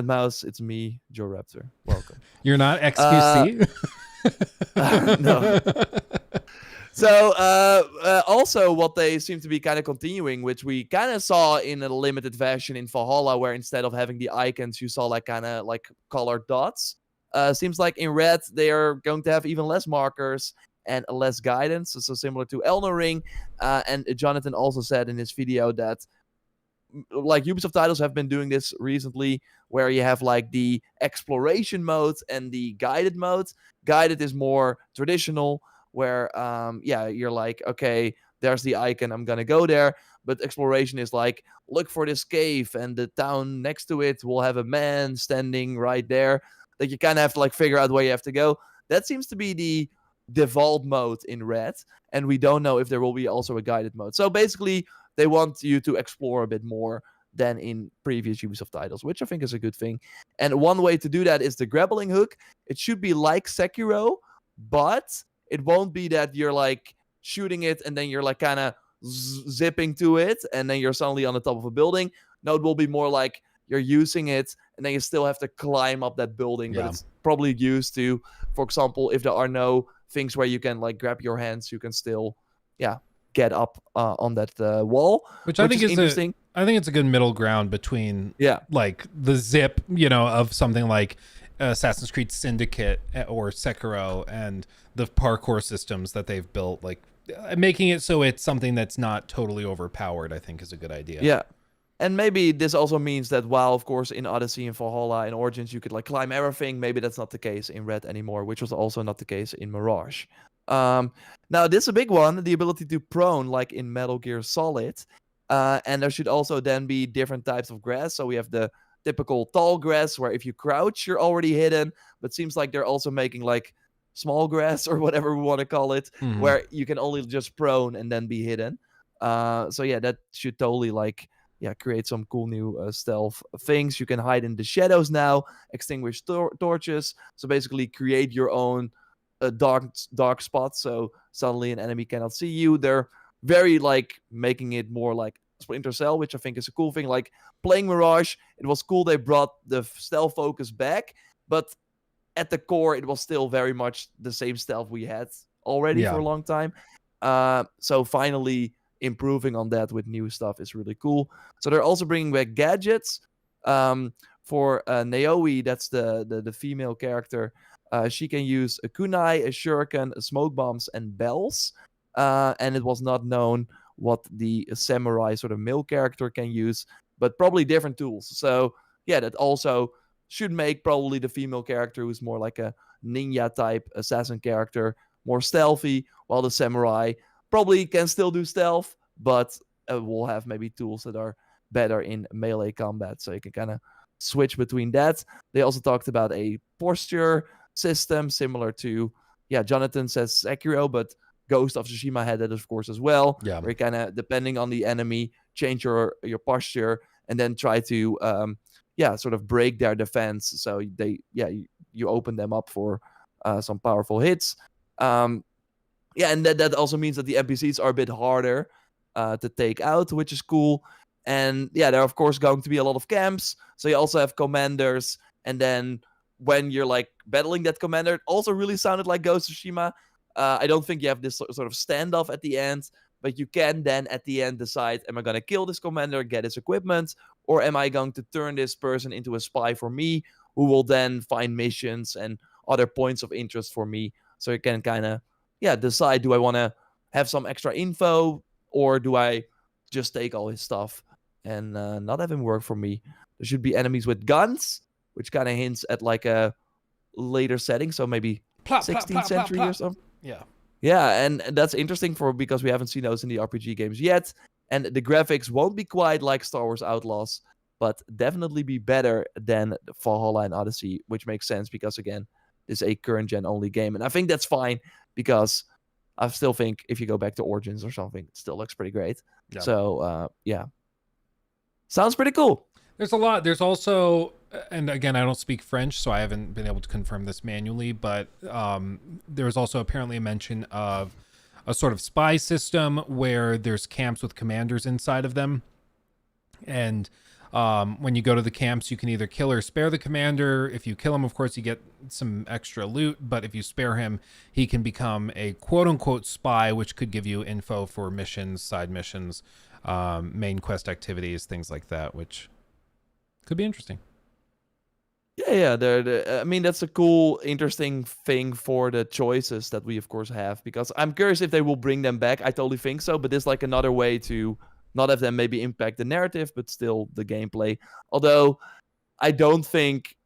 Mouse, it's me, Joe Raptor. Welcome. You're not XQC? No. So also what they seem to be kind of continuing, which we kind of saw in a limited version in Valhalla, where instead of having the icons, you saw like kind of like colored dots. Seems like in Red they are going to have even less markers and less guidance, so similar to Elden Ring. And Jonathan also said in his video that like Ubisoft titles have been doing this recently, where you have like the exploration mode and the guided mode. Guided is more traditional, where you're like, okay, there's the icon, I'm gonna go there. But exploration is like, look for this cave, and the town next to it will have a man standing right there. That you kind of have to like figure out where you have to go. That seems to be the default mode in Red, and we don't know if there will be also a guided mode. So basically, they want you to explore a bit more than in previous Ubisoft titles, which I think is a good thing. And one way to do that is the grappling hook. It should be like Sekiro, but it won't be that you're like shooting it and then you're like kind of zipping to it and then you're suddenly on the top of a building. No, it will be more like you're using it and then you still have to climb up that building, but it's probably used to, for example, if there are no things where you can like grab your hands, you can still, get up on that wall, which I think is interesting. I think it's a good middle ground between like the zip, of something like Assassin's Creed Syndicate or Sekiro, and the parkour systems that they've built. Like making it so it's something that's not totally overpowered, I think is a good idea. Yeah. And maybe this also means that while, of course, in Odyssey and Valhalla and Origins, you could like climb everything, maybe that's not the case in Red anymore, which was also not the case in Mirage. Now, this is a big one, the ability to prone, like in Metal Gear Solid. And there should also then be different types of grass. So we have the typical tall grass, where if you crouch, you're already hidden. But seems like they're also making like small grass, or whatever we want to call it, where you can only just prone and then be hidden. So yeah, that should totally like create some cool new stealth things. You can hide in the shadows now, extinguish torches. So basically create your own dark spots, so suddenly an enemy cannot see you. They're very like making it more like Splinter Cell, which I think is a cool thing. Like playing Mirage, it was cool they brought the stealth focus back, but at the core it was still very much the same stealth we had already for a long time. So finally improving on that with new stuff is really cool. So they're also bringing back gadgets. For Naoe, that's the female character. She can use a kunai, a shuriken, a smoke bombs, and bells. And it was not known what the samurai sort of male character can use, but probably different tools. So yeah, that also should make probably the female character, who's more like a ninja type assassin character, more stealthy, while the samurai probably can still do stealth, but will have maybe tools that are better in melee combat. So you can kind of switch between that. They also talked about a posture system similar to, Jonathan says Sekiro, but Ghost of Tsushima had that, of course, as well. Yeah. Where you kind of, depending on the enemy, change your posture and then try to, sort of break their defense. So you open them up for some powerful hits. And that also means that the NPCs are a bit harder to take out, which is cool. And there are, of course, going to be a lot of camps. So you also have commanders. And then when you're like battling that commander, it also really sounded like Ghost of Tsushima. I don't think you have this sort of standoff at the end, but you can then at the end decide, am I going to kill this commander, get his equipment, or am I going to turn this person into a spy for me, who will then find missions and other points of interest for me. So you can kind of, decide, do I want to have some extra info, or do I just take all his stuff and not have him work for me? There should be enemies with guns, which kind of hints at like a later setting, so maybe 16th century or something. Yeah, and that's interesting because we haven't seen those in the RPG games yet. And the graphics won't be quite like Star Wars Outlaws, but definitely be better than Valhalla and Odyssey, which makes sense because, again, this is a current gen only game. And I think that's fine, because I still think if you go back to Origins or something, it still looks pretty great. Yeah. So, sounds pretty cool. There's a lot. There's also, and again, I don't speak French, so I haven't been able to confirm this manually, but there's also apparently a mention of a sort of spy system where there's camps with commanders inside of them. And When you go to the camps, you can either kill or spare the commander. If you kill him, of course, you get some extra loot. But if you spare him, he can become a quote-unquote spy, which could give you info for missions, side missions, main quest activities, things like that, which could be interesting. Yeah. I mean, that's a cool, interesting thing for the choices that we, of course, have. Because I'm curious if they will bring them back. I totally think so. But there's like another way to not have them maybe impact the narrative, but still the gameplay. Although I don't think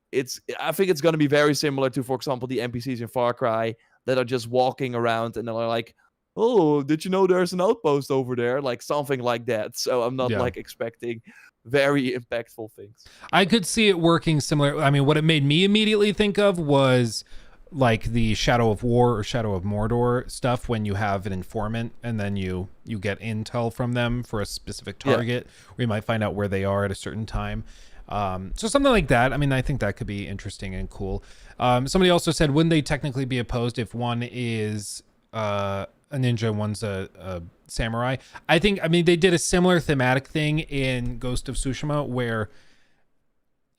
I think it's going to be very similar to, for example, the NPCs in Far Cry that are just walking around and they're like, oh, did you know there's an outpost over there? Like something like that. So I'm not Yeah. like expecting very impactful things. I could see it working similar. I mean, what it made me immediately think of was like the Shadow of War or Shadow of Mordor stuff, when you have an informant and then you get intel from them for a specific target, where you might find out where they are at a certain time. So something like that. I mean, I think that could be interesting and cool. Somebody also said, wouldn't they technically be opposed if one is a ninja and one's a samurai? I mean, they did a similar thematic thing in Ghost of Tsushima, where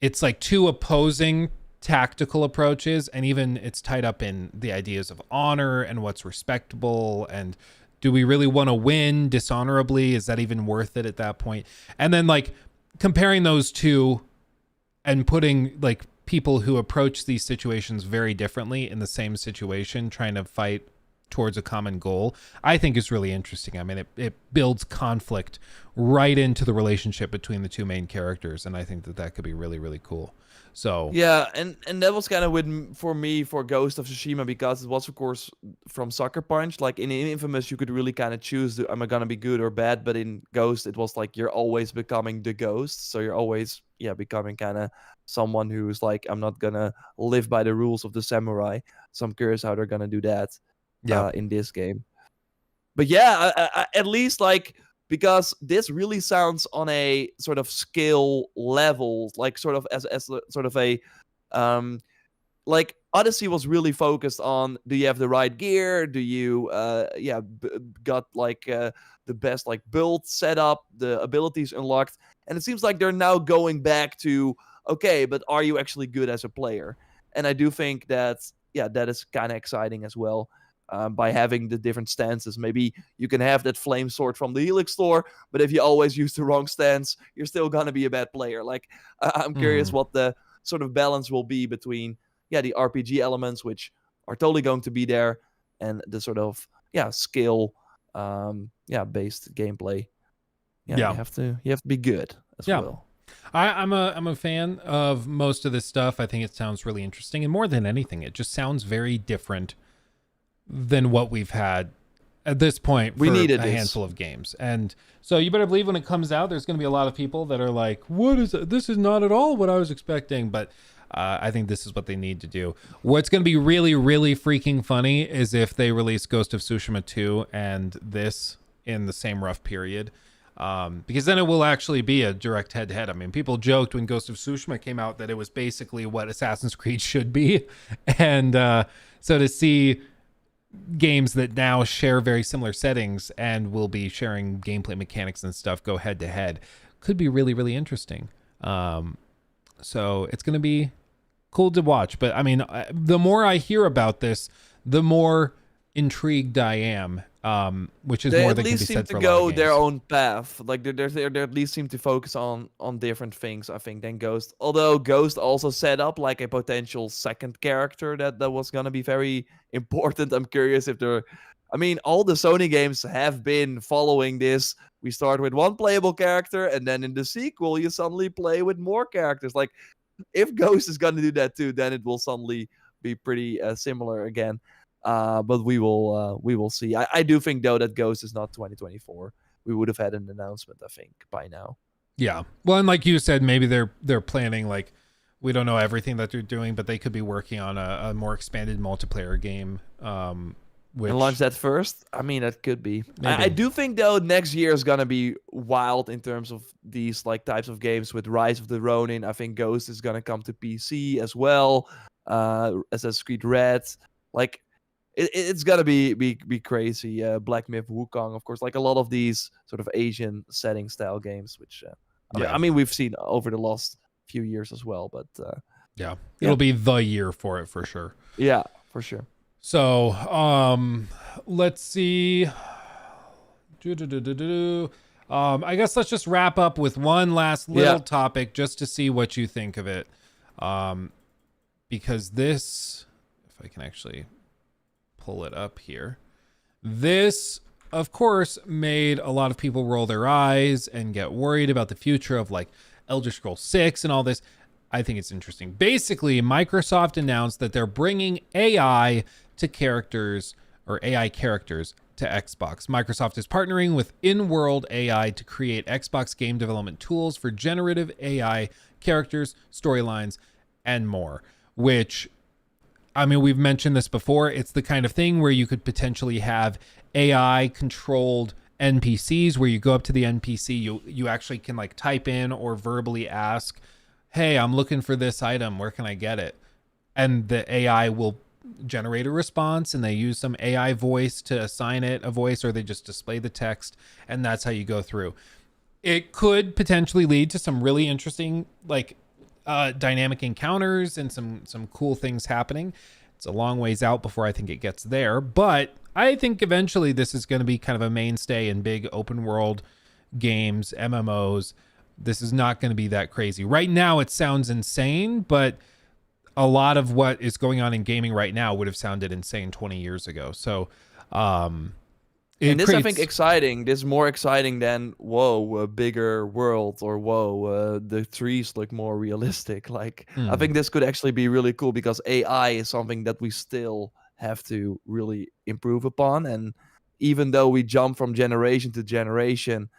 it's like two opposing tactical approaches, and even it's tied up in the ideas of honor and what's respectable, and do we really want to win dishonorably? Is that even worth it at that point? And then like comparing those two and putting like people who approach these situations very differently in the same situation, trying to fight towards a common goal, I think is really interesting. I mean, it builds conflict right into the relationship between the two main characters, and I think that could be really, really cool. So yeah, and that was kind of for me for Ghost of Tsushima, because it was, of course, from Sucker Punch. Like in Infamous, you could really kind of choose, am I gonna be good or bad? But in Ghost, it was like you're always becoming the ghost, so you're always becoming kind of someone who's like, I'm not gonna live by the rules of the samurai. So I'm curious how they're gonna do that in this game. But yeah, at least like, because this really sounds on a sort of skill level, like sort of as sort of a like Odyssey was really focused on, do you have the right gear, do you got like the best like build setup, the abilities unlocked, and it seems like they're now going back to, okay, but are you actually good as a player? And I do think that that is kind of exciting as well. By having the different stances. Maybe you can have that flame sword from the Helix store, but if you always use the wrong stance, you're still going to be a bad player. Like, I'm curious what the sort of balance will be between, the RPG elements, which are totally going to be there, and the sort of, skill, based gameplay. You have to be good as well. I'm a fan of most of this stuff. I think it sounds really interesting, and more than anything, it just sounds very different than what we've had at this point for a handful of games. And so you better believe when it comes out, there's going to be a lot of people that are like, what is it? This is not at all what I was expecting. But I think this is what they need to do. What's going to be really, really freaking funny is if they release Ghost of Tsushima 2 and this in the same rough period. Because then it will actually be a direct head-to-head. I mean, people joked when Ghost of Tsushima came out that it was basically what Assassin's Creed should be. And so to see games that now share very similar settings and will be sharing gameplay mechanics and stuff go head to head could be really, really interesting. So it's going to be cool to watch. But I mean, the more I hear about this, the more intrigued I am. Which is more than can be said for a lot of games. They at least seem to go their own path. Like they at least seem to focus on different things, I think, than Ghost. Although Ghost also set up like a potential second character that was gonna be very important. I'm curious if they're. I mean, all the Sony games have been following this. We start with one playable character, and then in the sequel, you suddenly play with more characters. Like, if Ghost is gonna do that too, then it will suddenly be pretty similar again. But we will see. I do think though that Ghost is not 2024. We would have had an announcement, I think, by now. Yeah. Well, and like you said, maybe they're planning, like, we don't know everything that they're doing, but they could be working on a more expanded multiplayer game. And launch that first? I mean, that could be. I do think though next year is gonna be wild in terms of these like types of games with Rise of the Ronin. I think Ghost is gonna come to PC as well. Assassin's Creed Red. Like, it's gonna be crazy. Black Myth Wukong, of course, like a lot of these sort of Asian setting style games, which Yeah. I mean, we've seen over the last few years as well, but Yeah. It'll be the year for it for sure. yeah, for sure. So, let's see. I guess let's just wrap up with one last little topic just to see what you think of it. Because this, if I can actually pull it up here, this, of course, made a lot of people roll their eyes and get worried about the future of like Elder Scrolls 6 and all this. I think it's interesting. Basically, Microsoft announced that they're bringing AI to characters, or AI characters, to Xbox. Microsoft is partnering with in-world AI to create Xbox game development tools for generative AI characters, storylines, and more. Which, I mean, we've mentioned this before. It's the kind of thing where you could potentially have AI-controlled NPCs, where you go up to the NPC, you actually can like type in or verbally ask, hey, I'm looking for this item. Where can I get it? And the AI will generate a response, and they use some AI voice to assign it a voice, or they just display the text, and that's how you go through. It could potentially lead to some really interesting, like, dynamic encounters and some cool things happening. It's a long ways out before I think it gets there, but I think eventually this is going to be kind of a mainstay in big open world games, MMOs. This is not going to be that crazy. Right now, it sounds insane, but a lot of what is going on in gaming right now would have sounded insane 20 years ago. So, and this, I think, exciting. This is more exciting than, whoa, a bigger world, or whoa, the trees look more realistic. Like, I think this could actually be really cool, because AI is something that we still have to really improve upon. And even though we jump from generation to generation,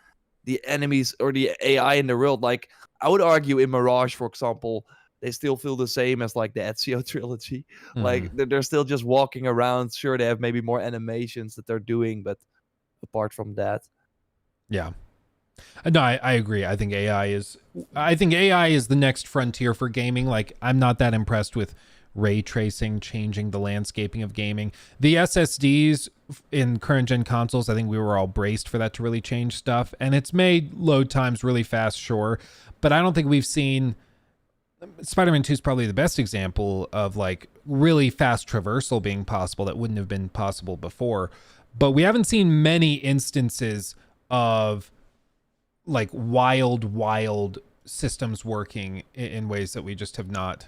the enemies or the AI in the world, like, I would argue in Mirage, for example, they still feel the same as like the Ezio trilogy. Like, they're still just walking around. Sure, they have maybe more animations that they're doing, but apart from that, yeah. No, I agree. I think AI is the next frontier for gaming. Like, I'm not that impressed with ray tracing changing the landscaping of gaming. The SSDs in current gen consoles, I think we were all braced for that to really change stuff, and it's made load times really fast, sure, but I don't think we've seen. Spider-Man 2 is probably the best example of like really fast traversal being possible that wouldn't have been possible before, but we haven't seen many instances of like wild systems working in ways that we just have not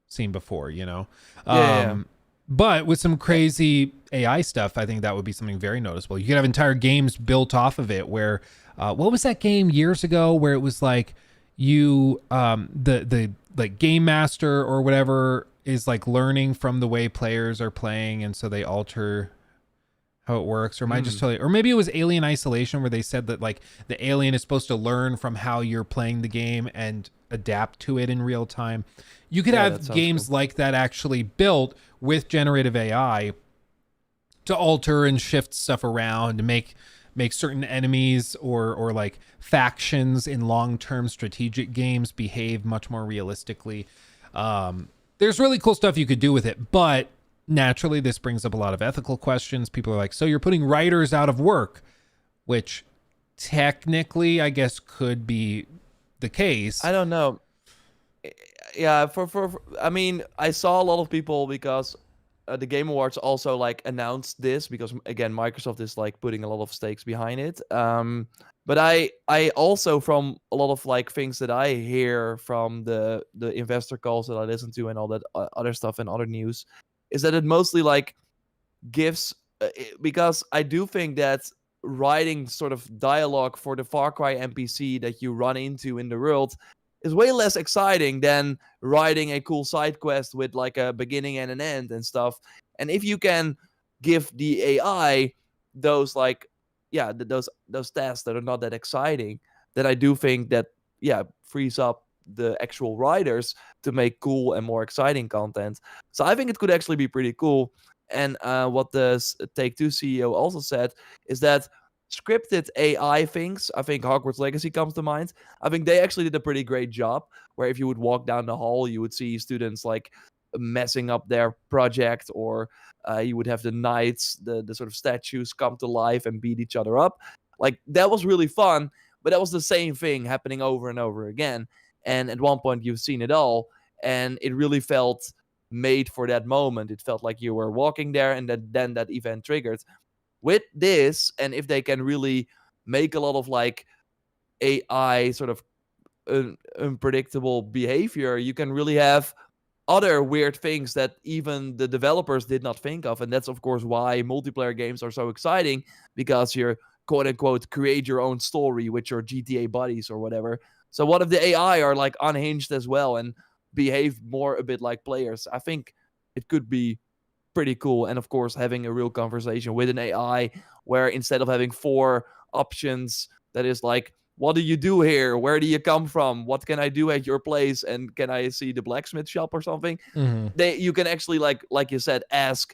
seen before, you know? But with some crazy AI stuff, I think that would be something very noticeable. You could have entire games built off of it where, what was that game years ago where it was like you, the like game master or whatever is like learning from the way players are playing, and so they alter how it works? Or am I just totally, or maybe it was Alien Isolation where they said that like the alien is supposed to learn from how you're playing the game and adapt to it in real time. You could have games cool. like that actually built with generative AI to alter and shift stuff around, to make certain enemies or like factions in long-term strategic games behave much more realistically. There's really cool stuff you could do with it, but naturally this brings up a lot of ethical questions. People are like, so you're putting writers out of work, which technically I guess could be the case. I don't know. Yeah, for I mean, I saw a lot of people, because the Game Awards also like announced this, because again, Microsoft is like putting a lot of stakes behind it. But I also, from a lot of like things that I hear from the investor calls that I listen to and all that other stuff and other news, is that it mostly like gives because I do think that writing sort of dialogue for the Far Cry NPC that you run into in the world is way less exciting than writing a cool side quest with like a beginning and an end and stuff. And if you can give the AI those like, yeah, those tasks that are not that exciting, then I do think that, yeah, frees up the actual writers to make cool and more exciting content. So I think it could actually be pretty cool. And what the Take-Two CEO also said is that scripted AI things, I think Hogwarts Legacy comes to mind. I think they actually did a pretty great job, where if you would walk down the hall, you would see students like messing up their project, or you would have the knights, the sort of statues come to life and beat each other up. Like, that was really fun. But that was the same thing happening over and over again. And at one point you've seen it all, and it really felt made for that moment. It felt like you were walking there, and then that event triggered. With this, and if they can really make a lot of like AI sort of unpredictable behavior, you can really have other weird things that even the developers did not think of. And that's of course why multiplayer games are so exciting, because you're quote unquote create your own story with your GTA buddies or whatever. So what if the AI are like unhinged as well and behave more a bit like players? I think it could be pretty cool. And of course, having a real conversation with an AI where instead of having 4 options, that is like, what do you do here? Where do you come from? What can I do at your place? And can I see the blacksmith shop or something? You can actually like you said, ask,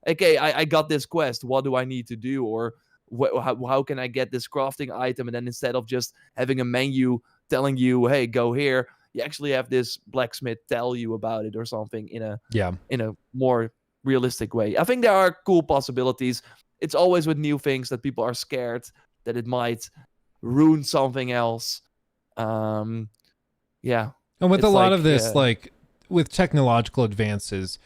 okay, I got this quest. What do I need to do? Or how can I get this crafting item? And then instead of just having a menu telling you, hey, go here, you actually have this blacksmith tell you about it or something in a more realistic way. I think there are cool possibilities. It's always with new things that people are scared that it might ruin something else. And with a lot of this, like with technological advances,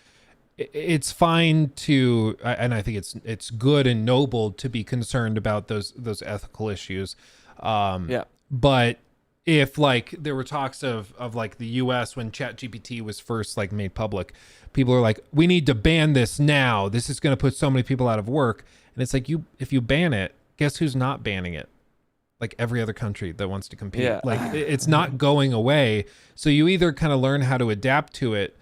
it's fine to, and I think it's good and noble to be concerned about those ethical issues. But if like there were talks of like the US when ChatGPT was first like made public, people are like, we need to ban this now. This is going to put so many people out of work. And it's like, if you ban it, guess who's not banning it? Like every other country that wants to compete. Yeah. Like it's not going away. So you either kind of learn how to adapt to it,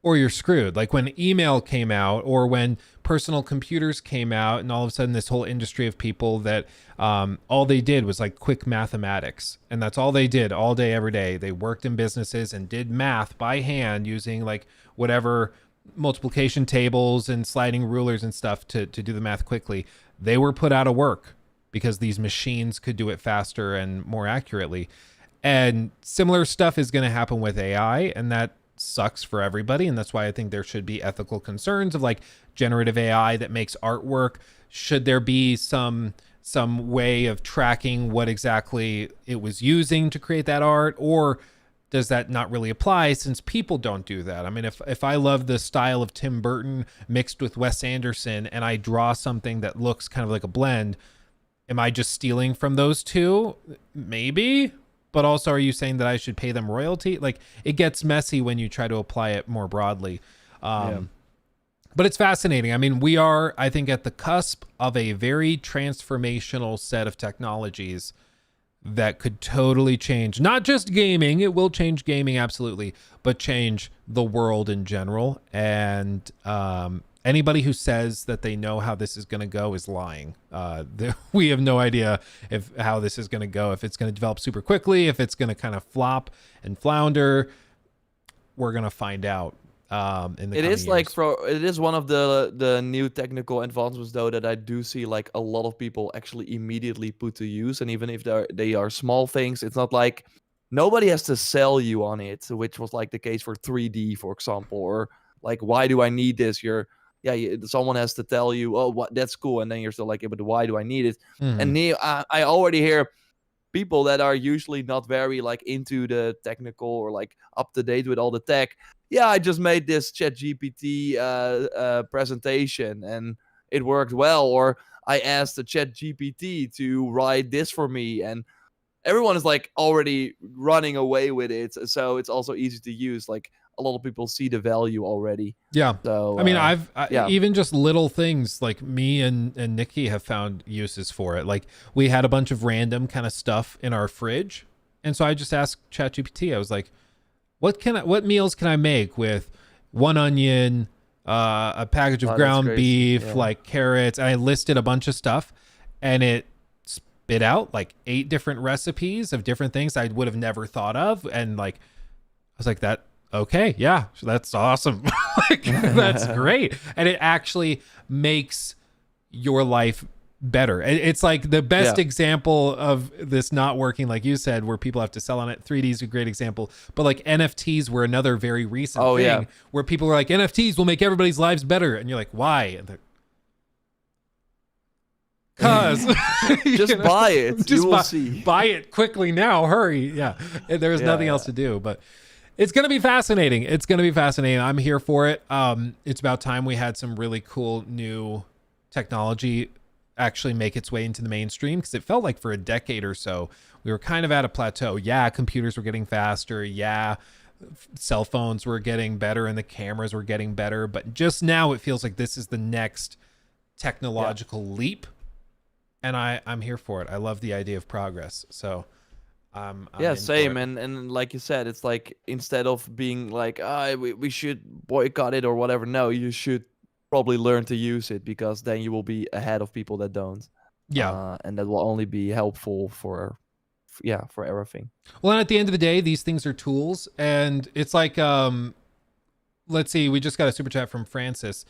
or you're screwed. Like when email came out, or when personal computers came out, and all of a sudden this whole industry of people that all they did was like quick mathematics, and that's all they did all day, every day. They worked in businesses and did math by hand using like whatever multiplication tables and sliding rulers and stuff to do the math quickly. They were put out of work because these machines could do it faster and more accurately. And similar stuff is going to happen with AI, and that sucks for everybody. And that's why I think there should be ethical concerns of like generative AI that makes artwork. Should there be some way of tracking what exactly it was using to create that art? Or does that not really apply since people don't do that? I mean, if I love the style of Tim Burton mixed with Wes Anderson and I draw something that looks kind of like a blend, am I just stealing from those two? Maybe. But also, are you saying that I should pay them royalty? Like, it gets messy when you try to apply it more broadly. But it's fascinating. I mean, we are, I think, at the cusp of a very transformational set of technologies that could totally change, not just gaming. It will change gaming, absolutely, but change the world in general. And anybody who says that they know how this is going to go is lying. We have no idea how this is going to go, if it's going to develop super quickly, if it's going to kind of flop and flounder. We're going to find out in the It is years. like it is one of the new technical advancements though that I do see like a lot of people actually immediately put to use. And even if they are small things, it's not like nobody has to sell you on it, which was like the case for 3D, for example, or like, why do I need this? Someone has to tell you, oh, what, that's cool, and then you're still like, yeah, but why do I need it? And I already hear people that are usually not very like into the technical or like up to date with all the tech. Yeah, I just made this ChatGPT presentation and it worked well, or I asked the ChatGPT to write this for me, and everyone is like already running away with it. So it's also easy to use. Like, a lot of people see the value already. Yeah. So I mean, even just little things like me and Nikki have found uses for it. Like, we had a bunch of random kind of stuff in our fridge, and so I just asked ChatGPT. I was like, what meals can I make with 1 onion, a package of ground beef, like carrots? And I listed a bunch of stuff, and it spit out like 8 different recipes of different things I would have never thought of. And like, I was like, okay, yeah, that's awesome. Like, that's great. And it actually makes your life better. It's like the best example of this not working, like you said, where people have to sell on it. 3D is a great example, but like NFTs were another very recent thing where people were like, NFTs will make everybody's lives better. And you're like, why? And does. Just buy it. Just you will see. Buy it quickly now. Hurry. Yeah. There's nothing else to do, but it's going to be fascinating. It's going to be fascinating. I'm here for it. It's about time we had some really cool new technology actually make its way into the mainstream, because it felt like for a decade or so we were kind of at a plateau. Yeah, computers were getting faster. Yeah, cell phones were getting better and the cameras were getting better, but just now it feels like this is the next technological leap, and I'm here for it. I love the idea of progress. So I'm same. And like you said, it's like, instead of being like, we should boycott it or whatever, no, you should probably learn to use it, because then you will be ahead of people that don't. And that will only be helpful for everything. Well, and at the end of the day, these things are tools, and it's like, let's see, we just got a super chat from Francis.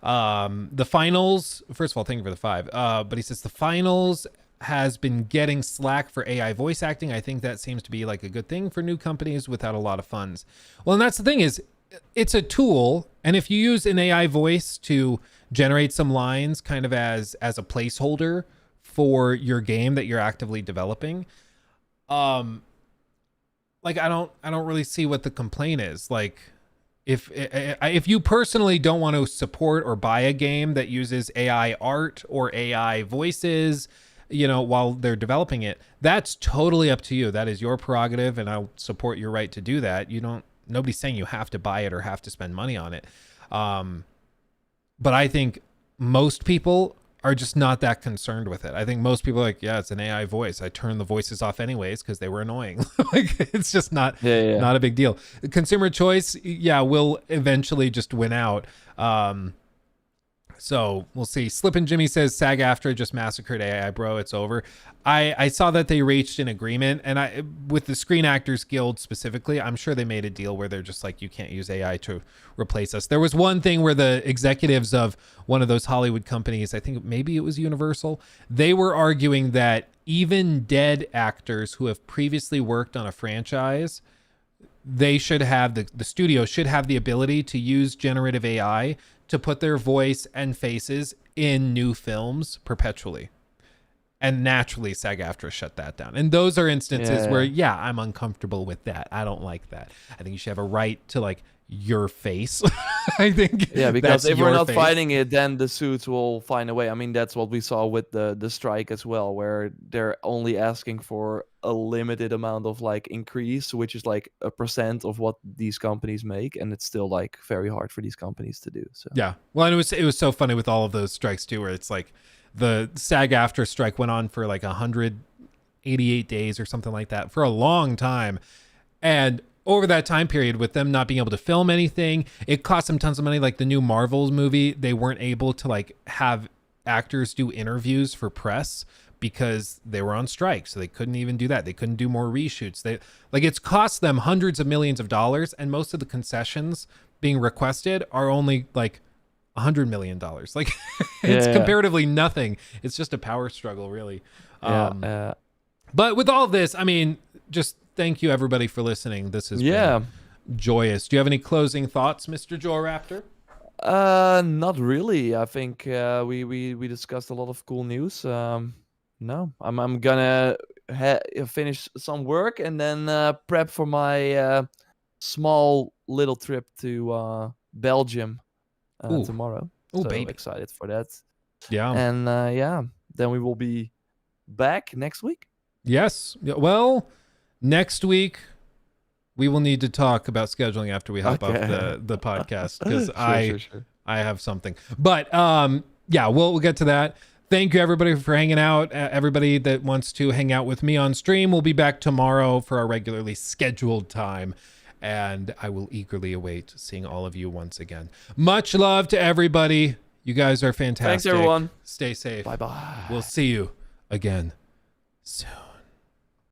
The finals, first of all, thank you for the 5, but he says the finals has been getting slack for AI voice acting. I think that seems to be like a good thing for new companies without a lot of funds. Well, and that's the thing, is it's a tool, and if you use an AI voice to generate some lines kind of as a placeholder for your game that you're actively developing, like I don't really see what the complaint is. Like, if you personally don't want to support or buy a game that uses AI art or AI voices, while they're developing it, that's totally up to you. That is your prerogative, and I'll support your right to do that. Nobody's saying you have to buy it or have to spend money on it. But I think most people are just not that concerned with it. I think most people are like, yeah, it's an AI voice. I turned the voices off anyways because they were annoying. Like, it's just not a big deal. Consumer choice, will eventually just win out. So we'll see. Slippin' Jimmy says SAG-AFTRA just massacred AI, bro. It's over. I saw that they reached an agreement, and with the Screen Actors Guild specifically, I'm sure they made a deal where they're just like, you can't use AI to replace us. There was one thing where the executives of one of those Hollywood companies, I think maybe it was Universal, they were arguing that even dead actors who have previously worked on a franchise, they should have, the studio should have the ability to use generative AI to put their voice and faces in new films perpetually. And naturally, SAG-AFTRA shut that down. And those are instances where, I'm uncomfortable with that. I don't like that. I think you should have a right to, like, your face. I think. Yeah, because if we're not fighting it, then the suits will find a way. I mean, that's what we saw with the strike as well, where they're only asking for a limited amount of, like, increase, which is like 1% of what these companies make, and it's still, like, very hard for these companies to do. So yeah, well, and it was so funny with all of those strikes too, where it's like the SAG-AFTRA strike went on for like 188 days or something like that, for a long time, and over that time period, with them not being able to film anything, it cost them tons of money. Like the new Marvel's movie, they weren't able to, like, have actors do interviews for press because they were on strike, so they couldn't even do that. They couldn't do more reshoots. It's cost them hundreds of millions of dollars, and most of the concessions being requested are only like $100 million. Like, it's comparatively nothing. It's just a power struggle, really. But with all of this, I mean, just thank you everybody for listening. This has been joyous. Do you have any closing thoughts, Mr. Joe Raptor? Not really. I think we discussed a lot of cool news. No, I'm gonna finish some work and then prep for my small little trip to Belgium tomorrow. Oh, so baby, excited for that. Yeah, and then we will be back next week. Yes. Well, next week we will need to talk about scheduling after we hop off the podcast, because sure. I have something. But we'll get to that. Thank you everybody for hanging out. Everybody that wants to hang out with me on stream, we'll be back tomorrow for our regularly scheduled time, and I will eagerly await seeing all of you once again. Much love to everybody. You guys are fantastic. Thanks everyone. Stay safe. Bye. We'll see you again soon.